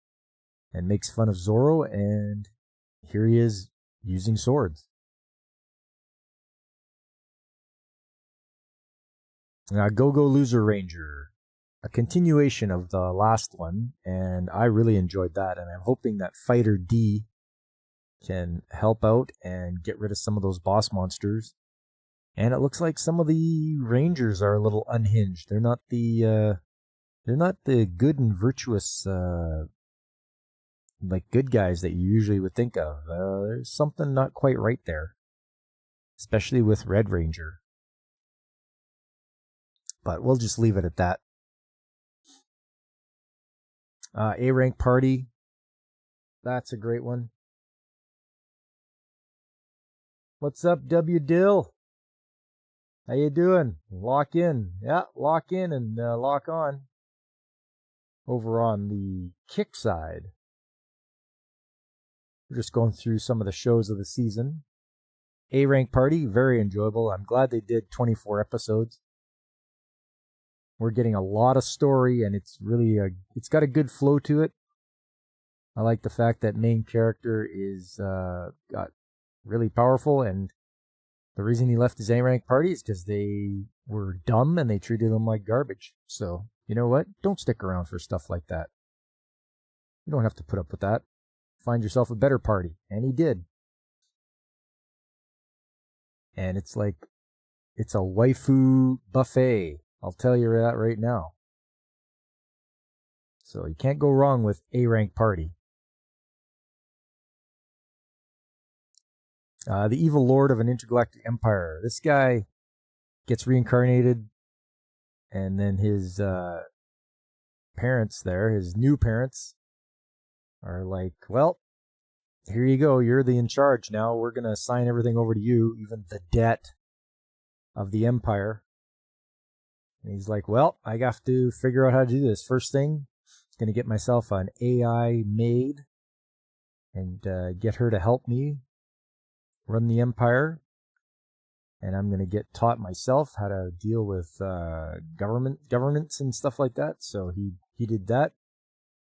and makes fun of Zoro, and here he is using swords. Go-Go Loser Ranger, a continuation of the last one, and I really enjoyed that, and I'm hoping that Fighter D can help out and get rid of some of those boss monsters. And it looks like some of the Rangers are a little unhinged. They're not the good and virtuous like good guys that you usually would think of. There's something not quite right there, especially with Red Ranger. But we'll just leave it at that. A-Rank Party. That's a great one. What's up, W. Dill? How you doing? Lock in. Yeah, lock in and lock on. Over on the Kick side, we're just going through some of the shows of the season. A-Rank Party, very enjoyable. I'm glad they did 24 episodes. We're getting a lot of story, and it's got a good flow to it. I like the fact that main character is got really powerful, and the reason he left his A-Rank Party is because they were dumb and they treated him like garbage. So, you know what? Don't stick around for stuff like that. You don't have to put up with that. Find yourself a better party. And he did. And it's like, it's a waifu buffet. I'll tell you that right now. So you can't go wrong with A-Rank Party. The evil lord of an intergalactic empire. This guy gets reincarnated, and then his parents there, his new parents, are like, well, here you go. You're in charge now. We're going to assign everything over to you, even the debt of the empire. And he's like, well, I have to figure out how to do this. First thing, I'm going to get myself an AI maid and get her to help me run the empire. And I'm going to get taught myself how to deal with governance and stuff like that. So he did that.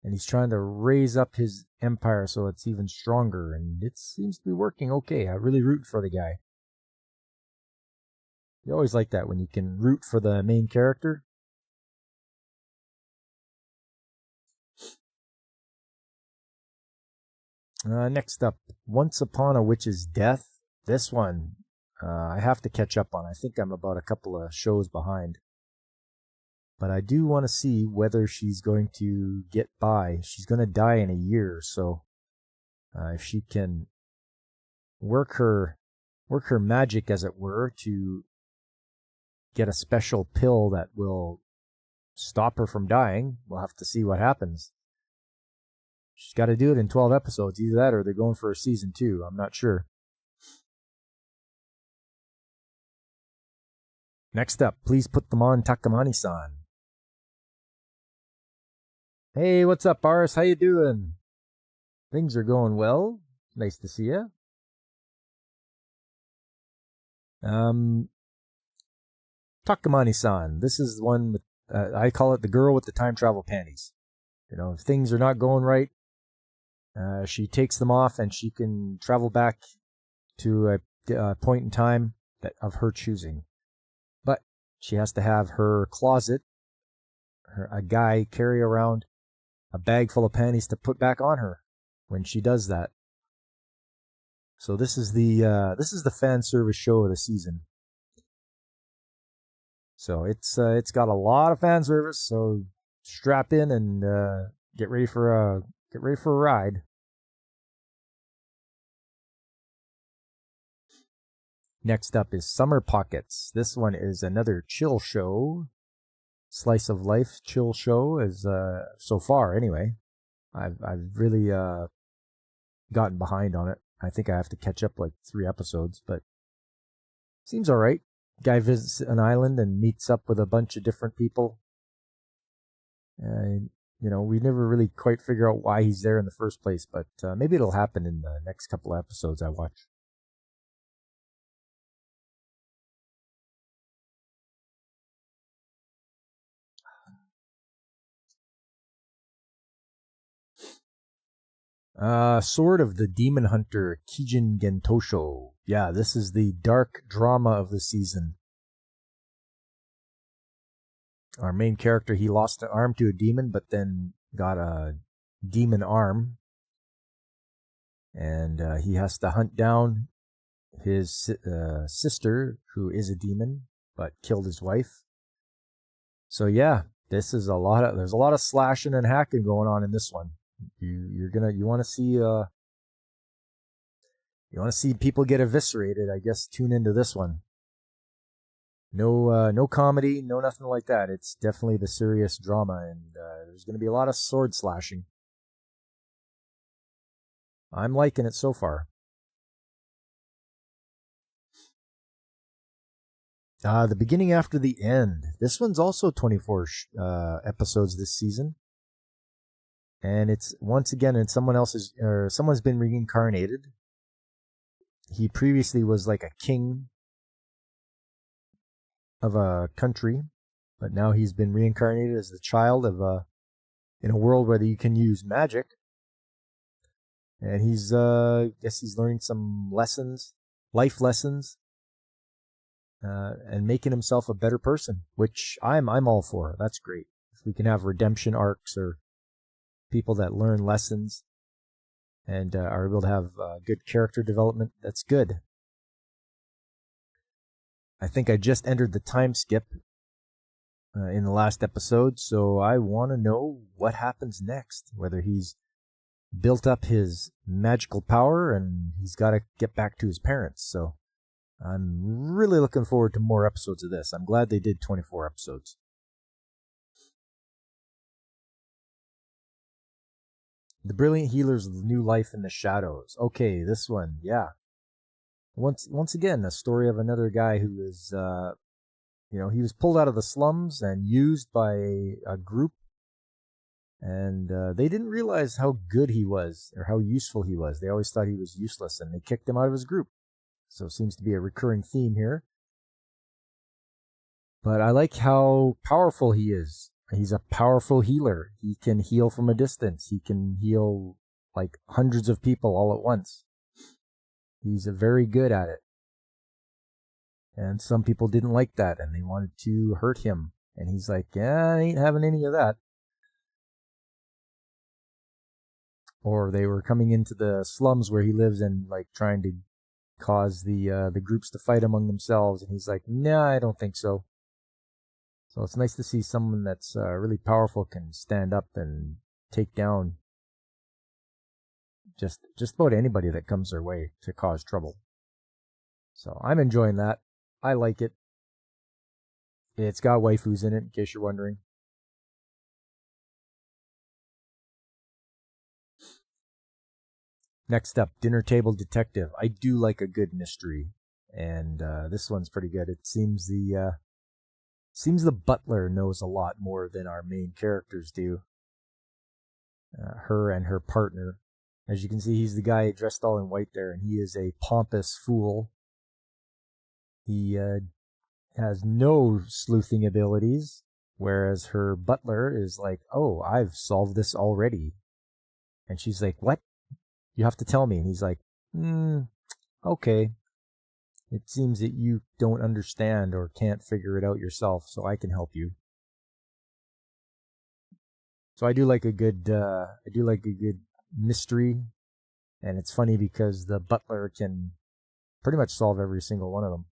And he's trying to raise up his empire so it's even stronger. And it seems to be working okay. I really root for the guy. You always like that when you can root for the main character. Next up, Once Upon a Witch's Death. This one, I have to catch up on. I think I'm about a couple of shows behind. But I do want to see whether she's going to get by. She's going to die in a year, so if she can work her magic, as it were, to get a special pill that will stop her from dying, we'll have to see what happens. She's got to do it in 12 episodes. Either that or they're going for a season 2. I'm not sure. Next up, please put them on Takamani-san. Hey, what's up, Boris? How you doing? Things are going well. Nice to see you. Takamani-san. This is the one with, I call it the girl with the time travel panties. You know, if things are not going right, she takes them off and she can travel back to a point in time of her choosing. But she has to have her closet, a guy carry around a bag full of panties to put back on her when she does that. So this is the fan service show of the season. So it's got a lot of fan service. So strap in and get ready for a ride. Next up is Summer Pockets. This one is another chill show. Slice of life chill show is so far anyway. I've really gotten behind on it. I think I have to catch up like 3 episodes, but seems all right. Guy visits an island and meets up with a bunch of different people. We never really quite figure out why he's there in the first place, but maybe it'll happen in the next couple of episodes I watch. Sword of the Demon Hunter, Kijin Gentosho. Yeah, this is the dark drama of the season. Our main character, he lost an arm to a demon, but then got a demon arm. And he has to hunt down his sister, who is a demon, but killed his wife. So yeah, there's a lot of slashing and hacking going on in this one. You want to see people get eviscerated, I guess tune into this one. No comedy, no nothing like that. It's definitely the serious drama, and there's going to be a lot of sword slashing. I'm liking it so far. The Beginning After the End. This one's also 24 episodes this season. And it's once again someone's been reincarnated. He previously was like a king of a country, but now he's been reincarnated as the child of in a world where you can use magic. And he's learning some life lessons, and making himself a better person, which I'm all for. That's great. If we can have redemption arcs or people that learn lessons and are able to have good character development, that's good. I think I just entered the time skip in the last episode, so I want to know what happens next, whether he's built up his magical power and he's got to get back to his parents. So I'm really looking forward to more episodes of this. I'm glad they did 24 episodes. The Brilliant Healer's New Life in the Shadows. Okay, this one, yeah. Once again, a story of another guy who is, he was pulled out of the slums and used by a group, and they didn't realize how good he was or how useful he was. They always thought he was useless, and they kicked him out of his group. So it seems to be a recurring theme here. But I like how powerful he is. He's a powerful healer. He can heal from a distance. He can heal like hundreds of people all at once. He's very good at it. And some people didn't like that, and they wanted to hurt him. And he's like, yeah, I ain't having any of that. Or they were coming into the slums where he lives and like trying to cause the groups to fight among themselves. And he's like, nah, I don't think so. So it's nice to see someone that's really powerful can stand up and take down just about anybody that comes their way to cause trouble. So I'm enjoying that. I like it. It's got waifus in it, in case you're wondering. Next up, Dinner Table Detective. I do like a good mystery, and this one's pretty good. It seems the butler knows a lot more than our main characters do. Her and her partner. As you can see, he's the guy dressed all in white there, and he is a pompous fool. He has no sleuthing abilities, whereas her butler is like, oh, I've solved this already. And she's like, what? You have to tell me. And he's like, okay. It seems that you don't understand or can't figure it out yourself, so I can help you. So I do like a good mystery, and it's funny because the butler can pretty much solve every single one of them.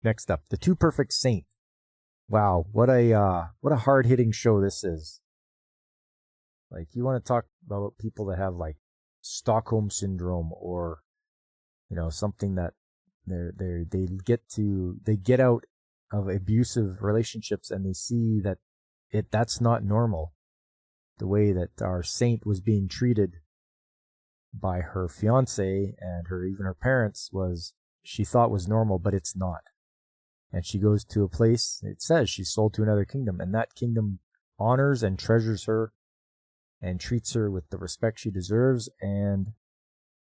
Next up, The Two Perfect Saint. Wow, what a hard-hitting show this is. Like, you want to talk about people that have like Stockholm syndrome, or something that they get out of abusive relationships, and they see that that's not normal. The way that our saint was being treated by her fiance and even her parents she thought was normal, but it's not. And she goes to a place, it says she's sold to another kingdom, and that kingdom honors and treasures her and treats her with the respect she deserves, and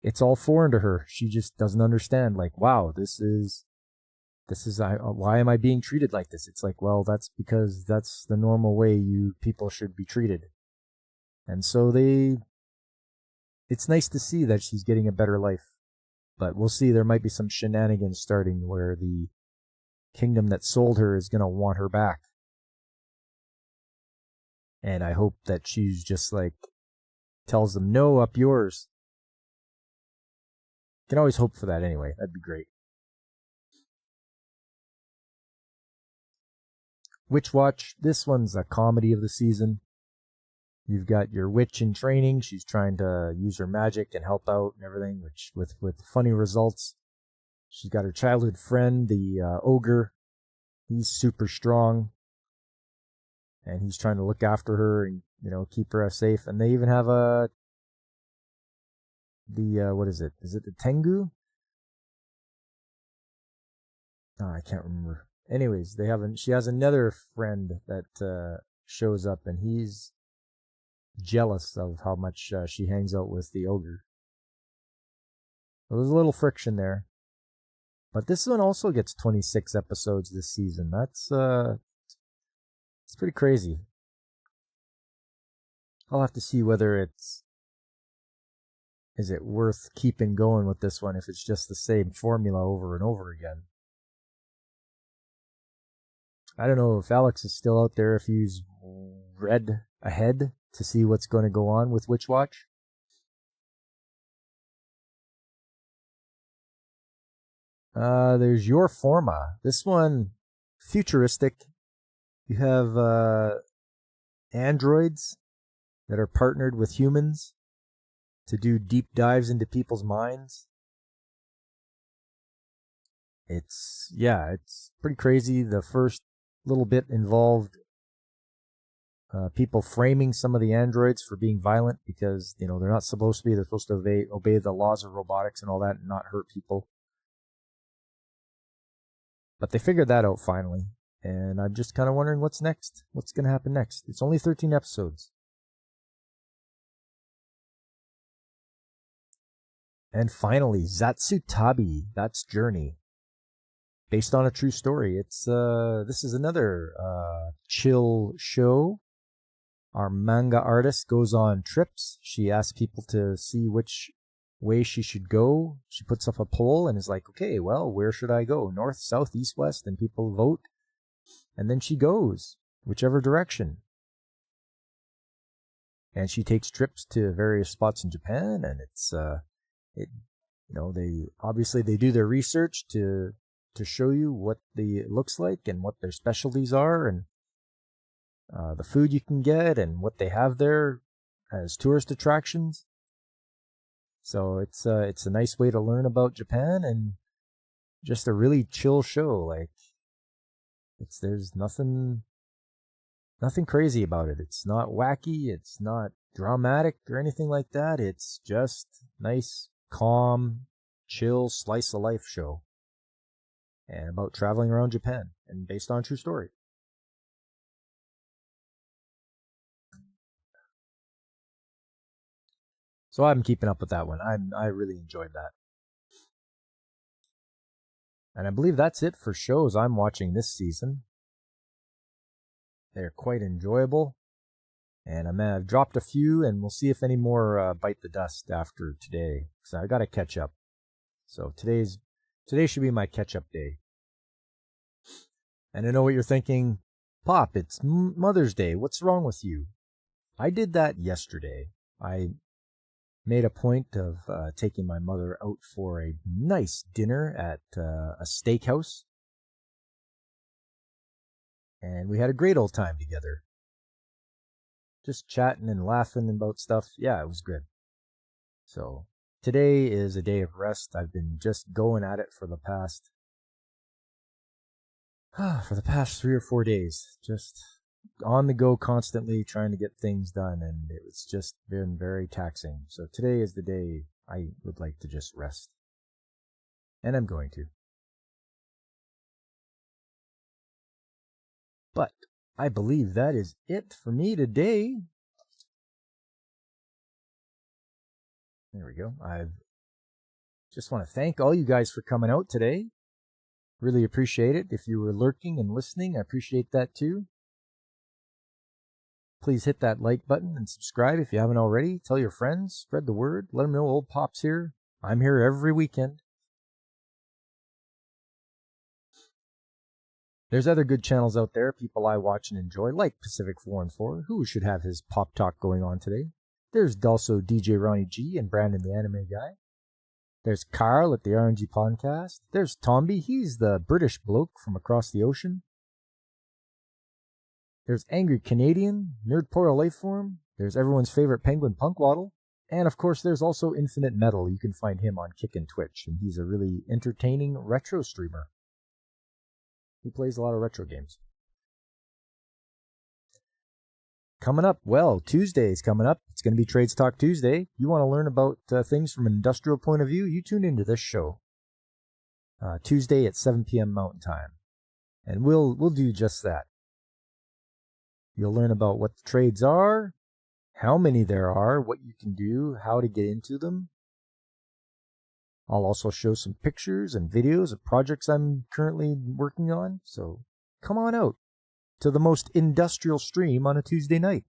it's all foreign to her. She just doesn't understand, like, wow, this is why am I being treated like this? It's like, well, that's because that's the normal way you people should be treated. And so it's nice to see that she's getting a better life. But we'll see, there might be some shenanigans starting where the kingdom that sold her is going to want her back. And I hope that she's just like, tells them, no, up yours. Can always hope for that anyway. That'd be great. Witch Watch. This one's a comedy of the season. You've got your witch in training. She's trying to use her magic and help out and everything, which with funny results. She's got her childhood friend, the ogre. He's super strong, and he's trying to look after her and keep her safe. And they even have what is it? Is it the Tengu? Oh, I can't remember. Anyways, she has another friend that shows up, and he's jealous of how much she hangs out with the ogre. So there's a little friction there. But this one also gets 26 episodes this season. That's it's pretty crazy. I'll have to see whether is it worth keeping going with this one if it's just the same formula over and over again. I don't know if Alex is still out there, if he's read ahead to see what's going to go on with Witch Watch. There's Your Forma. This one, futuristic. You have androids that are partnered with humans to do deep dives into people's minds. It's pretty crazy. The first little bit involved people framing some of the androids for being violent because, they're not supposed to be. They're supposed to obey the laws of robotics and all that and not hurt people. But they figured that out finally. And I'm just kind of wondering what's next. What's going to happen next? It's only 13 episodes. And finally, Zatsutabi. That's Journey. Based on a true story. This is another chill show. Our manga artist goes on trips. She asks people to see which way she should go. She puts up a poll and is like, okay, well, where should I go? North, south, east, west? And people vote. And then she goes whichever direction. And she takes trips to various spots in Japan, and they do their research to show you what it looks like and what their specialties are and the food you can get and what they have there as tourist attractions. So it's a nice way to learn about Japan and just a really chill show. Like there's nothing crazy about it. It's not wacky. It's not dramatic or anything like that. It's just nice, calm, chill, slice of life show. And about traveling around Japan and based on a true story. So I'm keeping up with that one. I really enjoyed that. And I believe that's it for shows I'm watching this season. They're quite enjoyable. And I've dropped a few, and we'll see if any more bite the dust after today. So I got to catch up. So today should be my catch-up day. And I know what you're thinking. Pop, it's Mother's Day. What's wrong with you? I did that yesterday. I made a point of taking my mother out for a nice dinner at a steakhouse. And we had a great old time together. Just chatting and laughing about stuff. Yeah, it was good. So today is a day of rest. I've been just going at it for the past 3 or 4 days, just on the go constantly trying to get things done, and it's just been very taxing. So today is the day I would like to just rest. And I'm going to. But I believe that is it for me today. There we go. I just want to thank all you guys for coming out today. Really appreciate it. If you were lurking and listening, I appreciate that too. Please hit that like button and subscribe if you haven't already. Tell your friends, spread the word, let them know Old Pop's here. I'm here every weekend. There's other good channels out there, people I watch and enjoy, like Pacific 414, who should have his Pop Talk going on today. There's also DJ Ronnie G and Brandon the Anime Guy. There's Carl at the RNG Podcast. There's Tomby, he's the British bloke from across the ocean. There's Angry Canadian, Nerdportal Lifeform. There's everyone's favorite Penguin Punkwaddle. And of course, there's also Infinite Metal. You can find him on Kick and Twitch, and he's a really entertaining retro streamer. He plays a lot of retro games. Coming up, well, Tuesday is coming up. It's going to be Trades Talk Tuesday. You want to learn about things from an industrial point of view? You tune into this show. Tuesday at 7 p.m. Mountain Time. And we'll do just that. You'll learn about what the trades are, how many there are, what you can do, how to get into them. I'll also show some pictures and videos of projects I'm currently working on. So come on out to the most industrial stream on a Tuesday night.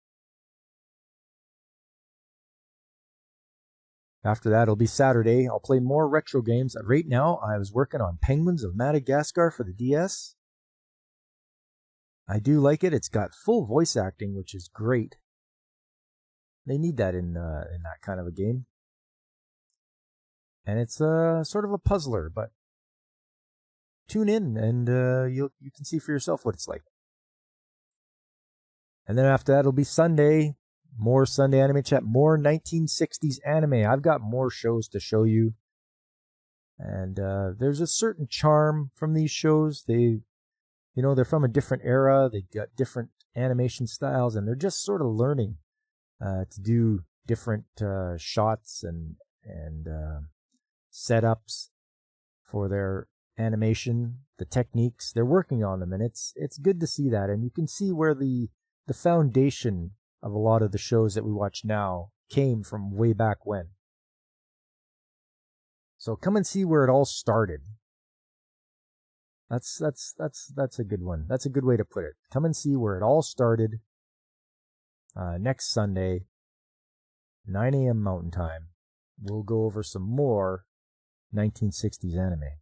After that, it'll be Saturday. I'll play more retro games. Right now, I was working on Penguins of Madagascar for the DS. I do like it. It's got full voice acting, which is great. They need that in that kind of a game. And it's sort of a puzzler, but tune in and you can see for yourself what it's like. And then after that, it'll be Sunday. More Sunday Anime Chat, more 1960s anime. I've got more shows to show you. And there's a certain charm from these shows. They're from a different era. They've got different animation styles, and they're just sort of learning to do different shots and setups for their animation, the techniques. They're working on them, and it's good to see that. And you can see where the foundation of a lot of the shows that we watch now came from way back when. So come and see where it all started. That's a good one. That's a good way to put it. Come and see where it all started. Next Sunday, 9 a.m. Mountain Time. We'll go over some more 1960s anime.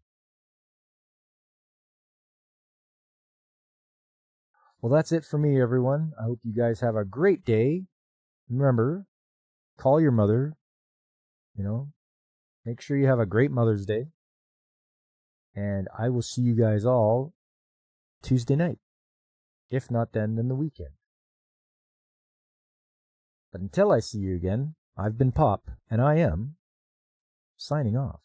Well, that's it for me, everyone. I hope you guys have a great day. Remember, call your mother. Make sure you have a great Mother's Day. And I will see you guys all Tuesday night. If not then the weekend. But until I see you again, I've been Pop, and I am signing off.